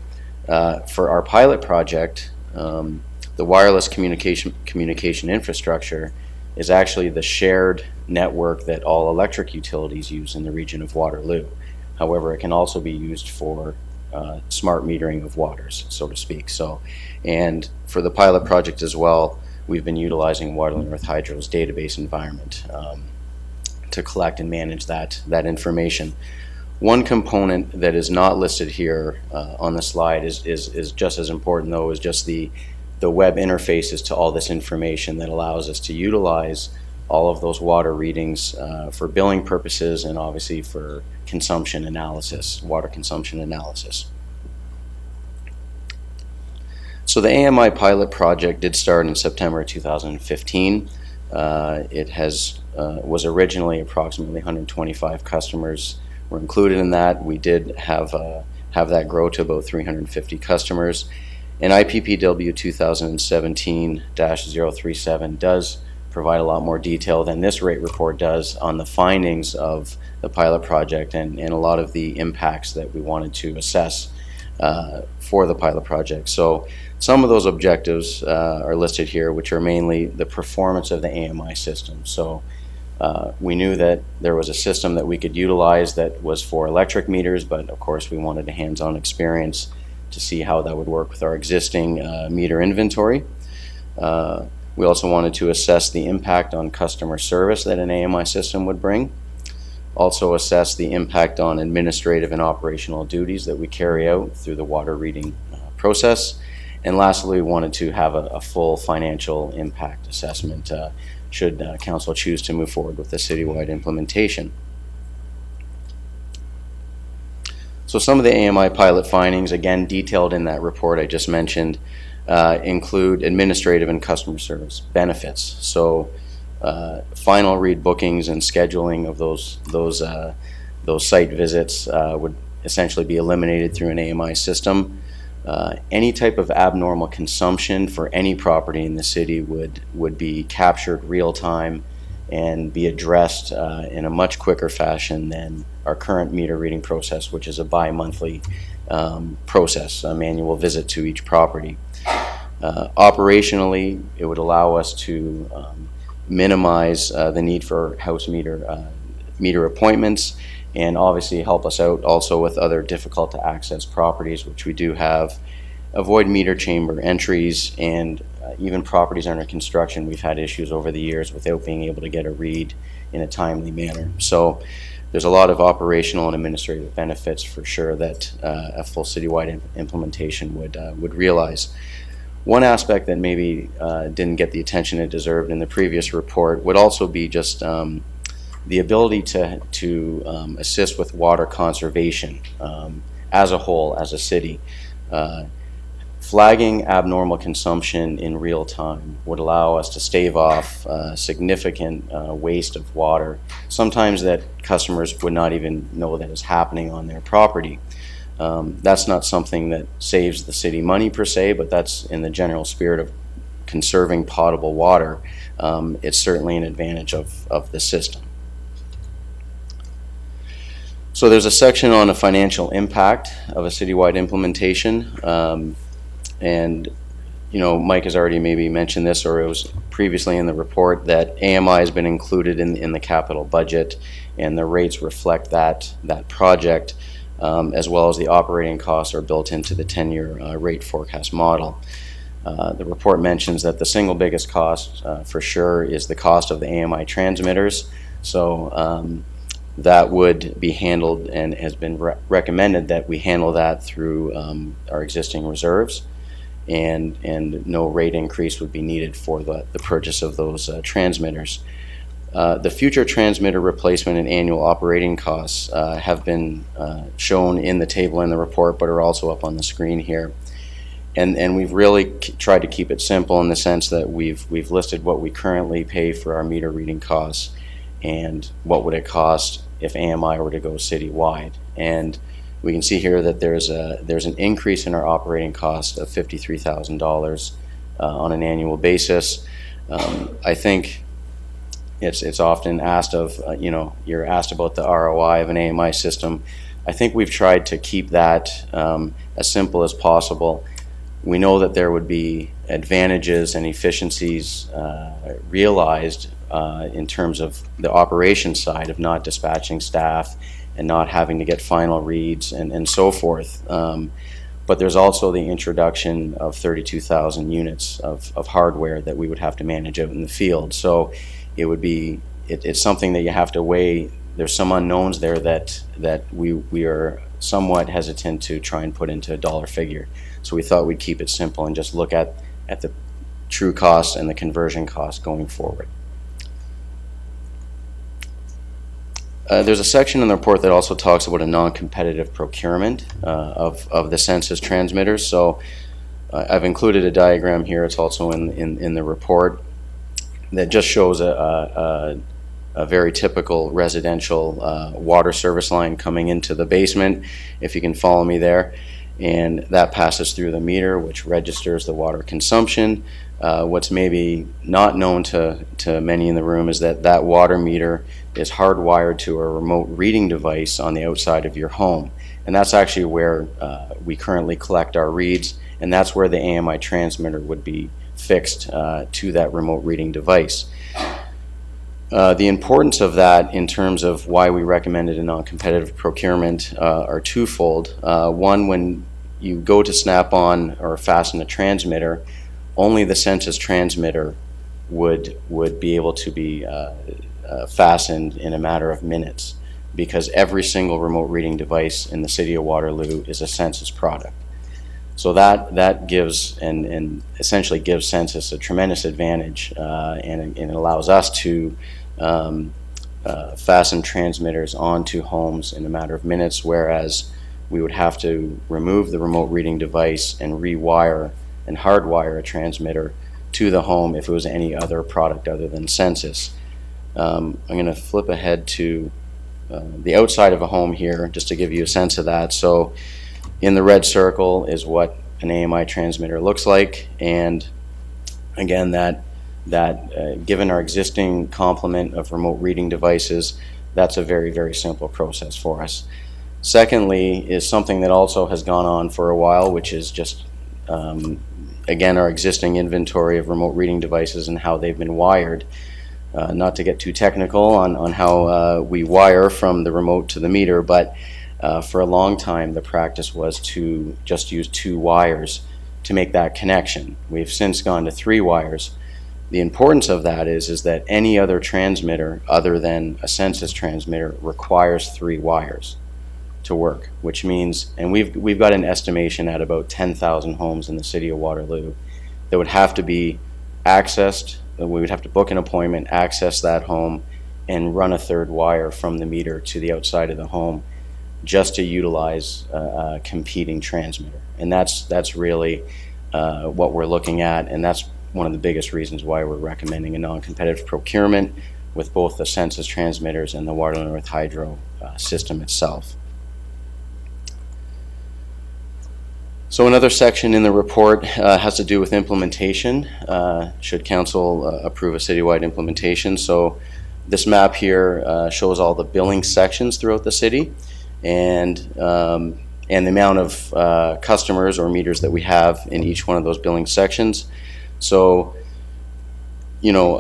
for our pilot project, the wireless communication infrastructure is actually the shared network that all electric utilities use in the region of Waterloo. However, it can also be used for smart metering of waters, so to speak. So, and for the pilot project as well, we've been utilizing Waterloo North Hydro's database environment to collect and manage that information. One component that is not listed here on the slide is just as important, though, is just the web interfaces to all this information that allows us to utilize all of those water readings for billing purposes and obviously for consumption analysis, water consumption analysis. So the AMI pilot project did start in September 2015. It was originally approximately 125 customers were included in that. We did have have that grow to about 350 customers. And IPPW 2017-037 does provide a lot more detail than this rate report does on the findings of the pilot project and a lot of the impacts that we wanted to assess for the pilot project. So some of those objectives are listed here, which are mainly the performance of the AMI system. So we knew that there was a system that we could utilize that was for electric meters, but of course we wanted a hands-on experience to see how that would work with our existing meter inventory. We also wanted to assess the impact on customer service that an AMI system would bring. Also assess the impact on administrative and operational duties that we carry out through the water reading process. And lastly, we wanted to have a full financial impact assessment should council choose to move forward with the citywide implementation. So some of the AMI pilot findings, again detailed in that report I just mentioned, include administrative and customer service benefits. So final read bookings and scheduling of those site visits would essentially be eliminated through an AMI system. Any type of abnormal consumption for any property in the city would be captured real time and be addressed in a much quicker fashion than our current meter reading process, which is a bi-monthly process, a manual visit to each property. Operationally, it would allow us to minimize the need for house meter appointments, and obviously help us out also with other difficult to access properties, which we do have. Avoid meter chamber entries, and even properties under construction, we've had issues over the years without being able to get a read in a timely manner. So there's a lot of operational and administrative benefits for sure that a full citywide implementation would realize. One aspect that maybe didn't get the attention it deserved in the previous report would also be just the ability to assist with water conservation as a whole, as a city. Flagging abnormal consumption in real time would allow us to stave off significant waste of water, sometimes that customers would not even know that is happening on their property. That's not something that saves the city money per se, but that's in the general spirit of conserving potable water. It's certainly an advantage of the system. So there's a section on a financial impact of a citywide implementation. And you know, Mike has already maybe mentioned this, or it was previously in the report, that AMI has been included in the capital budget, and the rates reflect that project, as well as the operating costs are built into the 10-year rate forecast model. The report mentions that the single biggest cost for sure is the cost of the AMI transmitters. So that would be handled, and has been recommended that we handle that through our existing reserves, and no rate increase would be needed for the purchase of those transmitters. The future transmitter replacement and annual operating costs have been shown in the table in the report, but are also up on the screen here. And we've really tried to keep it simple in the sense that we've listed what we currently pay for our meter reading costs and what would it cost if AMI were to go citywide. And we can see here that there's an increase in our operating cost of $53,000 on an annual basis. I think it's often asked of, you're asked about the ROI of an AMI system. I think we've tried to keep that as simple as possible. We know that there would be advantages and efficiencies realized in terms of the operations side of not dispatching staff and not having to get final reads and so forth. But there's also the introduction of 32,000 units of hardware that we would have to manage out in the field. So it would be, it's something that you have to weigh. There's some unknowns there that we are somewhat hesitant to try and put into a dollar figure. So we thought we'd keep it simple and just look at the true costs and the conversion costs going forward. There's a section in the report that also talks about a non-competitive procurement of the census transmitters. So I've included a diagram here. It's also in the report that just shows a a very typical residential water service line coming into the basement, if you can follow me there. And that passes through the meter, which registers the water consumption. What's maybe not known to many in the room is that that water meter is hardwired to a remote reading device on the outside of your home. And that's actually where we currently collect our reads, and that's where the AMI transmitter would be fixed to that remote reading device. The importance of that in terms of why we recommended a non-competitive procurement are twofold. One, when you go to snap on or fasten a transmitter, only the census transmitter would be able to be fastened in a matter of minutes, because every single remote reading device in the city of Waterloo is a census product. So that gives and essentially gives census a tremendous advantage, and it allows us to fasten transmitters onto homes in a matter of minutes, whereas we would have to remove the remote reading device and rewire and hardwire a transmitter to the home if it was any other product other than census. I'm going to flip ahead to the outside of a home here just to give you a sense of that. So in the red circle is what an AMI transmitter looks like, and again, that given our existing complement of remote reading devices, that's a very, very simple process for us. Secondly is something that also has gone on for a while, which is just again, our existing inventory of remote reading devices and how they've been wired. Not to get too technical on how we wire from the remote to the meter, but for a long time the practice was to just use 2 wires to make that connection. We've since gone to 3 wires. The importance of that is that any other transmitter other than a census transmitter requires 3 wires to work, which means, and we've got an estimation at about 10,000 homes in the city of Waterloo that would have to be accessed. We would have to book an appointment, access that home, and run a 3rd wire from the meter to the outside of the home just to utilize a competing transmitter. And that's really what we're looking at, and that's one of the biggest reasons why we're recommending a non-competitive procurement with both the census transmitters and the Waterloo North Hydro system itself. So another section in the report has to do with implementation, should council approve a citywide implementation. So this map here shows all the billing sections throughout the city, and the amount of customers or meters that we have in each one of those billing sections. So, you know,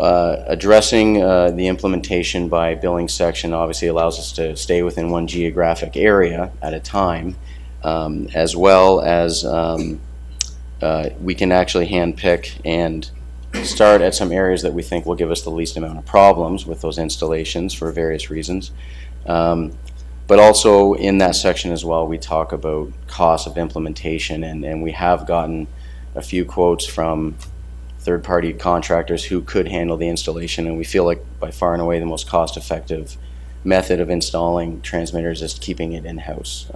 addressing the implementation by billing section obviously allows us to stay within one geographic area at a time. As well as we can actually handpick and start at some areas that we think will give us the least amount of problems with those installations for various reasons. But also in that section as well, we talk about cost of implementation, and we have gotten a few quotes from third-party contractors who could handle the installation, and we feel like by far and away the most cost-effective method of installing transmitters is keeping it in-house,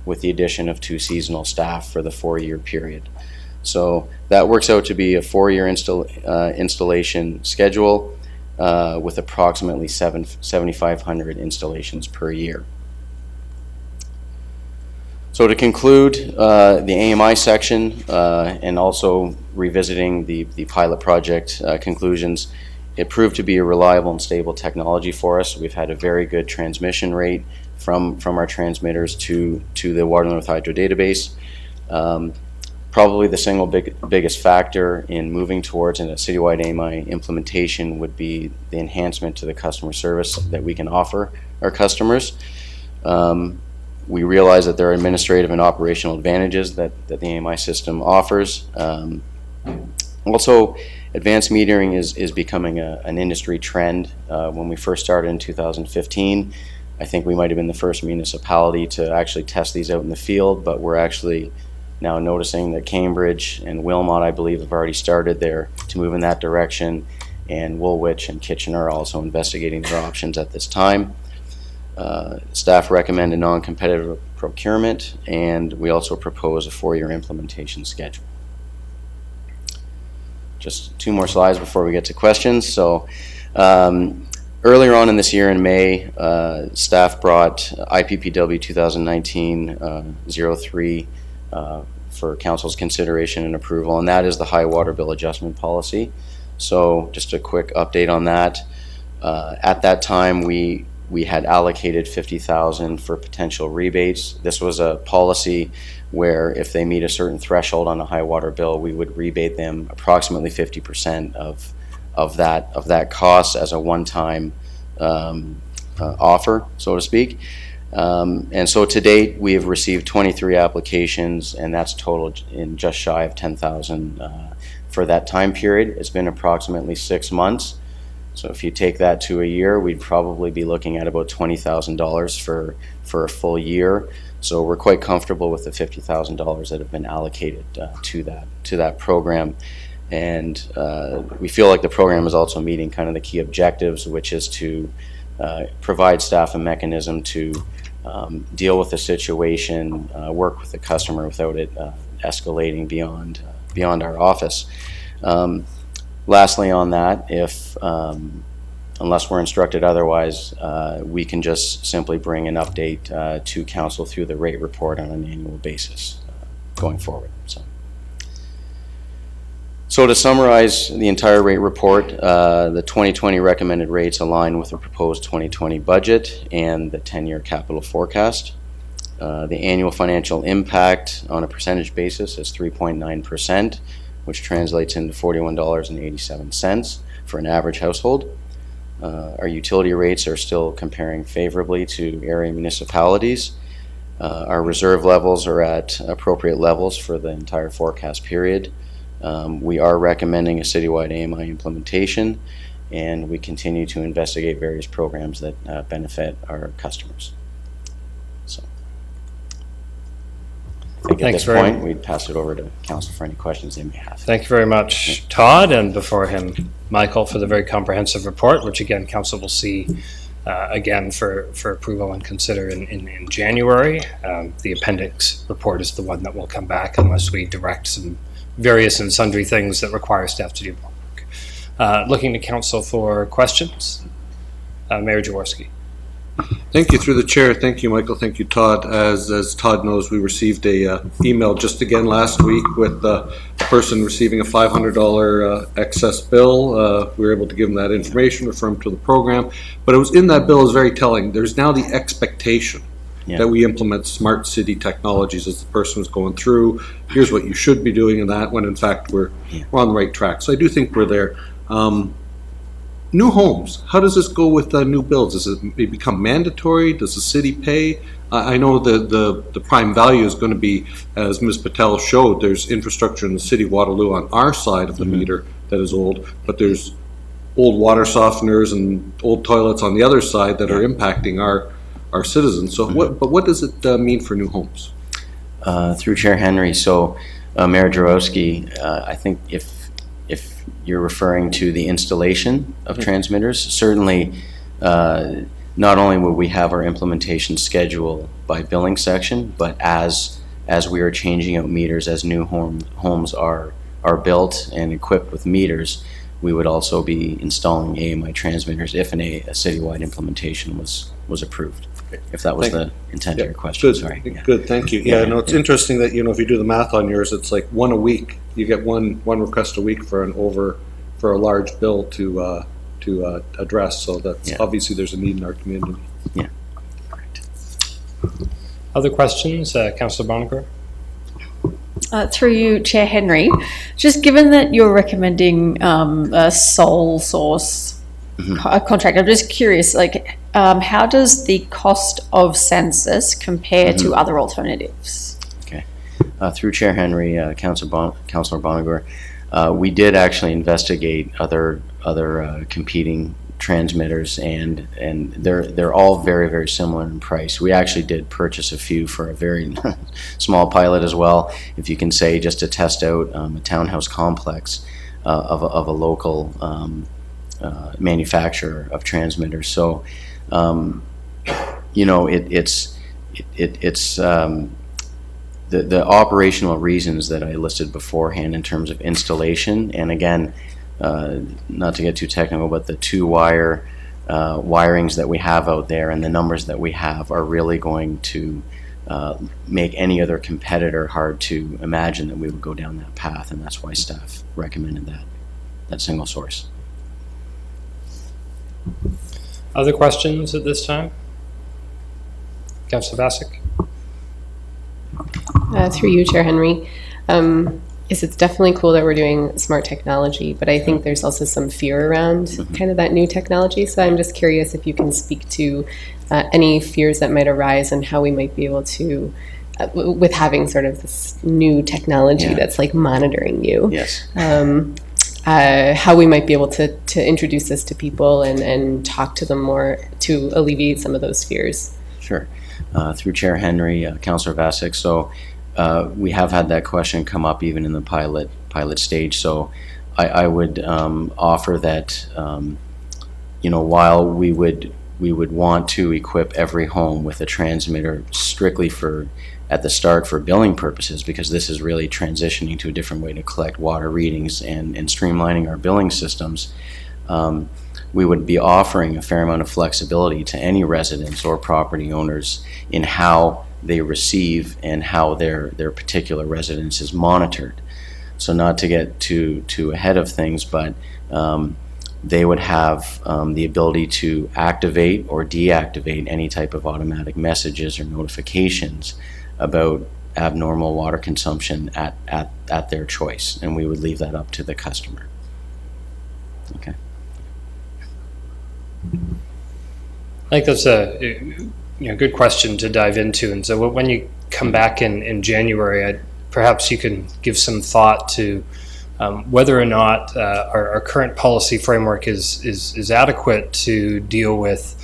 with the addition of 2 seasonal staff for the 4-year period. So that works out to be a 4-year installation schedule with approximately 7,500 installations per year. So to conclude the AMI section and also revisiting the pilot project conclusions, it proved to be a reliable and stable technology for us. We've had a very good transmission rate from our transmitters to the Waterloo North Hydro database. Probably the single biggest factor in moving towards a citywide AMI implementation would be the enhancement to the customer service that we can offer our customers. We realize that there are administrative and operational advantages that the AMI system offers. Also, advanced metering is becoming an industry trend. When we first started in 2015, I think we might have been the first municipality to actually test these out in the field, but we're actually now noticing that Cambridge and Wilmot, I believe, have already started there to move in that direction, and Woolwich and Kitchener are also investigating their options at this time. Staff recommend a non-competitive procurement, and we also propose a 4-year implementation schedule. Just 2 more slides before we get to questions. So Earlier on in this year, in May, staff brought IPPW 2019-03 for council's consideration and approval, and that is the high water bill adjustment policy. So just a quick update on that. At that time, we had allocated $50,000 for potential rebates. This was a policy where if they meet a certain threshold on a high water bill, we would rebate them approximately 50% of that cost as a one-time offer, so to speak. And so to date, we have received 23 applications, and that's totaled in just shy of $10,000 for that time period. It's been approximately 6 months. So if you take that to a year, we'd probably be looking at about $20,000 for a full year. So we're quite comfortable with the $50,000 that have been allocated to that program. And we feel like the program is also meeting kind of the key objectives, which is to provide staff a mechanism to deal with the situation, work with the customer without it escalating beyond our office. Lastly on that, if unless we're instructed otherwise, we can just simply bring an update to council through the rate report on an annual basis going forward. So to summarize the entire rate report, the 2020 recommended rates align with the proposed 2020 budget and the 10-year capital forecast. The annual financial impact on a percentage basis is 3.9%, which translates into $41.87 for an average household. Our utility rates are still comparing favorably to area municipalities. Our reserve levels are at appropriate levels for the entire forecast period. We are recommending a citywide AMI implementation, and we continue to investigate various programs that benefit our customers. So I think at this point, we'd pass it over to council for any questions they may have. Thank you very much, Todd, and before him, Michael, for the very comprehensive report, which again, council will see again for approval and consider in January. The appendix report is the one that will come back unless we direct some various and sundry things that require staff to do more work. Looking to council for questions. Mayor Jaworski. Thank you, through the chair. Thank you, Michael. Thank you, Todd. As Todd knows, we received a email just again last week with a person receiving a $500 excess bill. We were able to give them that information, refer them to the program. But it was in that bill is very telling. There's now the expectation that we implement smart city technologies as the person was going through. Here's what you should be doing in that, when in fact we're on the right track. So I do think we're there. New homes, how does this go with new builds? Does it become mandatory? Does the city pay? I know the prime value is going to be, as Ms. Patel showed, there's infrastructure in the city of Waterloo on our side of the meter that is old, but there's old water softeners and old toilets on the other side that are impacting our citizens. So what does it mean for new homes? Through Chair Henry, so Mayor Jaworski, I think if you're referring to the installation of transmitters, certainly not only will we have our implementation schedule by billing section, but as we are changing out meters, as new homes are built and equipped with meters, we would also be installing AMI transmitters if a citywide implementation was approved. If that was the intent of your question. Good. Sorry. Good, thank you. Yeah, no, it's interesting that, if you do the math on yours, it's like one a week. You get one request a week for a large bill to address. So that's obviously there's a need in our community. Yeah. Other questions, Councillor Bonneker? Through you, Chair Henry, just given that you're recommending a sole source contract, I'm just curious, how does the cost of census compare to other alternatives? Okay. Through Chair Henry, Councillor Bonneker, we did actually investigate other competing transmitters, and they're all very, very similar in price. We actually did purchase a few for a very small pilot as well, if you can say, just to test out a townhouse complex of a local manufacturer of transmitters. So it's the operational reasons that I listed beforehand in terms of installation, and again, not to get too technical, but the 2-wire wirings that we have out there and the numbers that we have are really going to make any other competitor hard to imagine that we would go down that path, and that's why staff recommended that single source. Other questions at this time? Councillor Vasek? Through you, Chair Henry. Yes, it's definitely cool that we're doing smart technology, but I think there's also some fear around kind of that new technology. So I'm just curious if you can speak to any fears that might arise and how we might be able to, with having sort of this new technology that's like monitoring you. Yes. How we might be able to introduce this to people and talk to them more to alleviate some of those fears. Sure. Through Chair Henry, Councillor Vasek. So we have had that question come up even in the pilot stage. So I would offer that while we would want to equip every home with a transmitter strictly at the start for billing purposes, because this is really transitioning to a different way to collect water readings and streamlining our billing systems. We would be offering a fair amount of flexibility to any residents or property owners in how they receive and how their particular residence is monitored. So not to get too ahead of things, but they would have the ability to activate or deactivate any type of automatic messages or notifications about abnormal water consumption at their choice, and we would leave that up to the customer. Okay. I think that's a good question to dive into. And so when you come back in January, perhaps you can give some thought to whether or not our current policy framework is adequate to deal with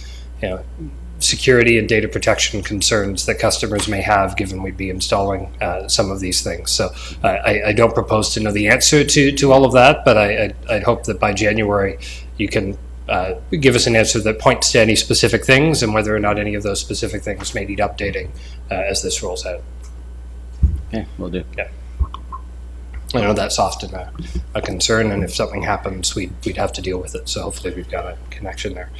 security and data protection concerns that customers may have, given we'd be installing some of these things. So I don't propose to know the answer to all of that, but I'd hope that by January you can give us an answer that points to any specific things and whether or not any of those specific things may need updating as this rolls out. Okay, will do. Yeah. I know that's often a concern, and if something happens, we'd have to deal with it. So hopefully we've got a connection there.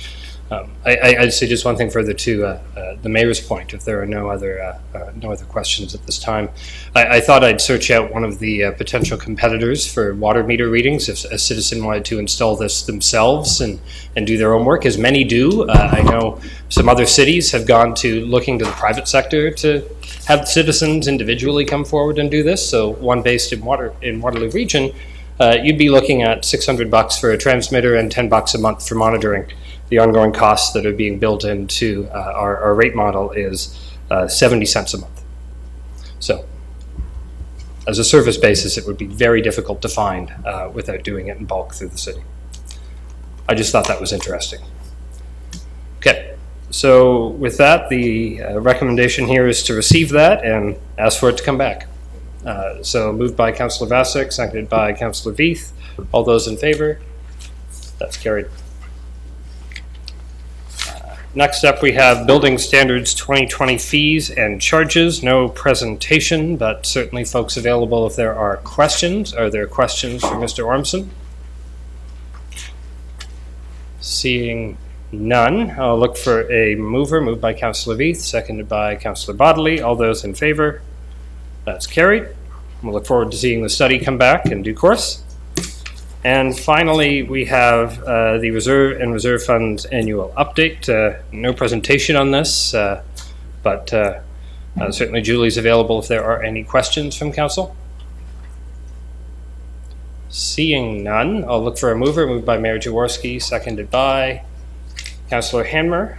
I'd say just one thing further to the mayor's point, if there are no other questions at this time. I thought I'd search out one of the potential competitors for water meter readings if a citizen wanted to install this themselves and do their own work, as many do. I know some other cities have gone to looking to the private sector to have citizens individually come forward and do this. So one based in Waterloo region, you'd be looking at $600 for a transmitter and $10 a month for monitoring. The ongoing costs that are being built into our rate model is 70 cents a month. So as a service basis, it would be very difficult to find without doing it in bulk through the city. I just thought that was interesting. Okay, so with that, the recommendation here is to receive that and ask for it to come back. So moved by Councillor Vasek, seconded by Councillor Veith. All those in favor? That's carried. Next up, we have Building Standards 2020 fees and charges. No presentation, but certainly folks available if there are questions. Are there questions for Mr. Ormson? Seeing none, I'll look for a mover. Moved by Councillor Veith, seconded by Councillor Bodley. All those in favor? That's carried. We'll look forward to seeing the study come back in due course. And finally, we have the Reserve and Reserve Funds annual update. No presentation on this, but certainly Julie's available if there are any questions from Council. Seeing none, I'll look for a mover. Moved by Mayor Jaworski, seconded by Councillor Hanmer.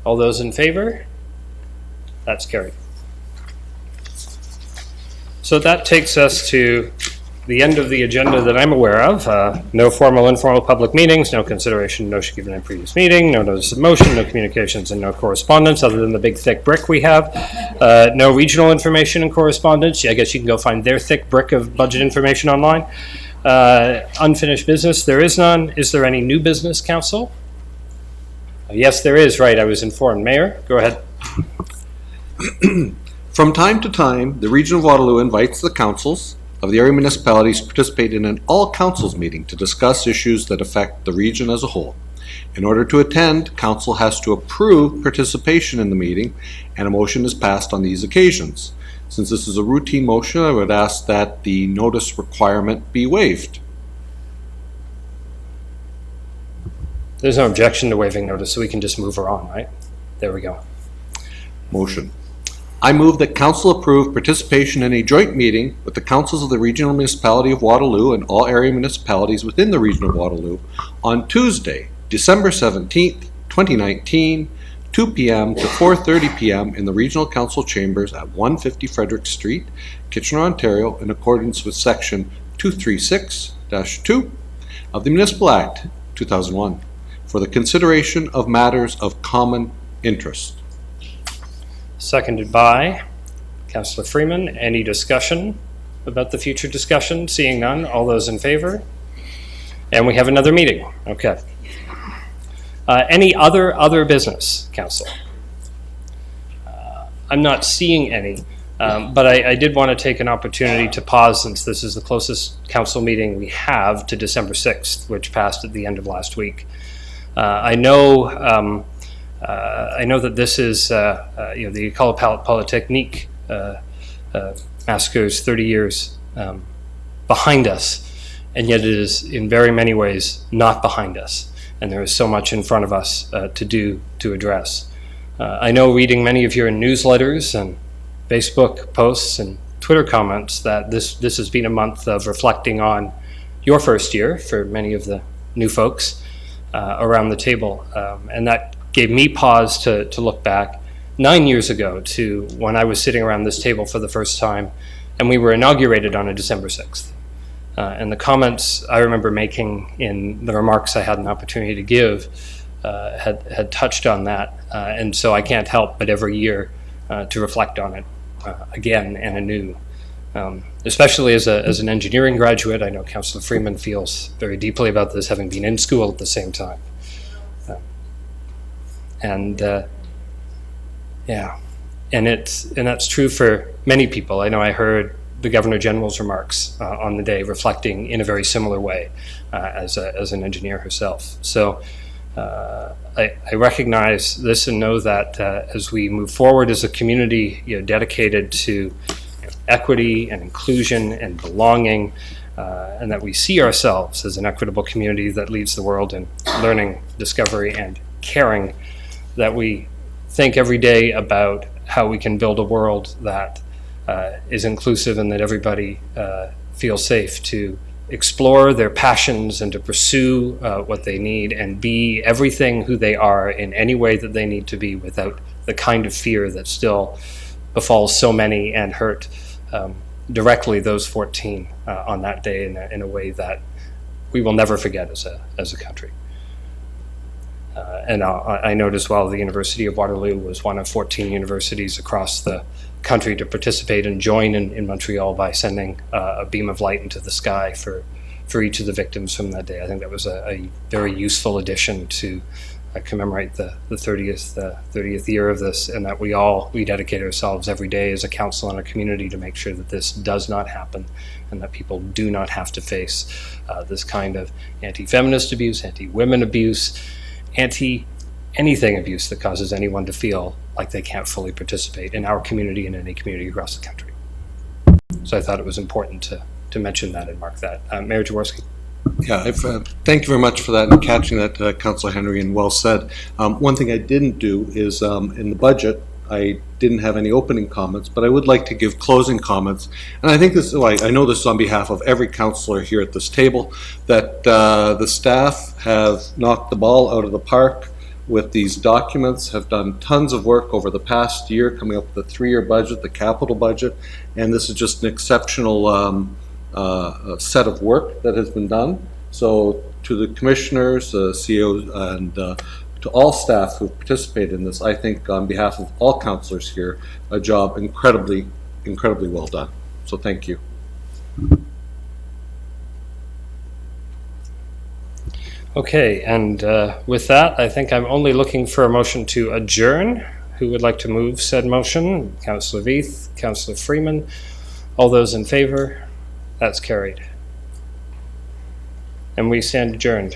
All those in favor? That's carried. So that takes us to the end of the agenda that I'm aware of. No formal, informal public meetings, no consideration, no given in previous meeting, no notice of motion, no communications, and no correspondence other than the big thick brick we have. No regional information and correspondence. I guess you can go find their thick brick of budget information online. Unfinished business, there is none. Is there any new business, Council? Yes, there is, right. I was informed. Mayor, go ahead. From time to time, the Region of Waterloo invites the councils of the area municipalities to participate in an all-councils meeting to discuss issues that affect the region as a whole. In order to attend, council has to approve participation in the meeting, and a motion is passed on these occasions. Since this is a routine motion, I would ask that the notice requirement be waived. There's no objection to waiving notice, so we can just move her on, right? There we go. Motion. I move that council approve participation in a joint meeting with the councils of the Regional Municipality of Waterloo and all area municipalities within the region of Waterloo on Tuesday, December 17th, 2019, 2 p.m. to 4:30 p.m. in the Regional Council Chambers at 150 Frederick Street, Kitchener, Ontario, in accordance with Section 236-2 of the Municipal Act 2001 for the consideration of matters of common interest. Seconded by Councillor Freeman. Any discussion about the future discussion? Seeing none, all those in favor? And we have another meeting. Okay. Any other business, Council? I'm not seeing any, but I did want to take an opportunity to pause, since this is the closest council meeting we have to December 6th, which passed at the end of last week. I know that this is, the École Polytechnique massacres 30 years behind us, and yet it is in very many ways not behind us. And there is so much in front of us to address. I know, reading many of your newsletters and Facebook posts and Twitter comments, that this has been a month of reflecting on your first year for many of the new folks around the table. And that gave me pause to look back 9 years ago to when I was sitting around this table for the first time, and we were inaugurated on a December 6th. And the comments I remember making in the remarks I had an opportunity to give had touched on that. And so I can't help but every year to reflect on it again and anew. Especially as an engineering graduate, I know Councillor Freeman feels very deeply about this, having been in school at the same time. And that's true for many people. I know I heard the Governor General's remarks on the day, reflecting in a very similar way as an engineer herself. So I recognize this and know that as we move forward as a community, dedicated to equity and inclusion and belonging, and that we see ourselves as an equitable community that leads the world in learning, discovery, and caring, that we think every day about how we can build a world that is inclusive and that everybody feels safe to explore their passions and to pursue what they need and be everything who they are in any way that they need to be, without the kind of fear that still befalls so many and hurt directly those 14 on that day in a way that we will never forget as a country. And I note as well, the University of Waterloo was one of 14 universities across the country to participate and join in Montreal by sending a beam of light into the sky for each of the victims from that day. I think that was a very useful addition to commemorate the 30th year of this, and that we dedicate ourselves every day as a council and a community to make sure that this does not happen, and that people do not have to face this kind of anti-feminist abuse, anti-women abuse, anti-anything abuse that causes anyone to feel like they can't fully participate in our community and any community across the country. So I thought it was important to mention that and mark that. Mayor Jaworski. Yeah, thank you very much for that and catching that, Councillor Henry, and well said. One thing I didn't do is in the budget, I didn't have any opening comments, but I would like to give closing comments. And I think this, I know this is on behalf of every councillor here at this table, that the staff have knocked the ball out of the park with these documents, have done tons of work over the past year, coming up with the 3-year budget, the capital budget, and this is just an exceptional set of work that has been done. So to the commissioners, CEOs, and to all staff who participated in this, I think on behalf of all councillors here, a job incredibly well done. So thank you. Okay, and with that, I think I'm only looking for a motion to adjourn. Who would like to move said motion? Councillor Veith, Councillor Freeman. All those in favor? That's carried. And we stand adjourned.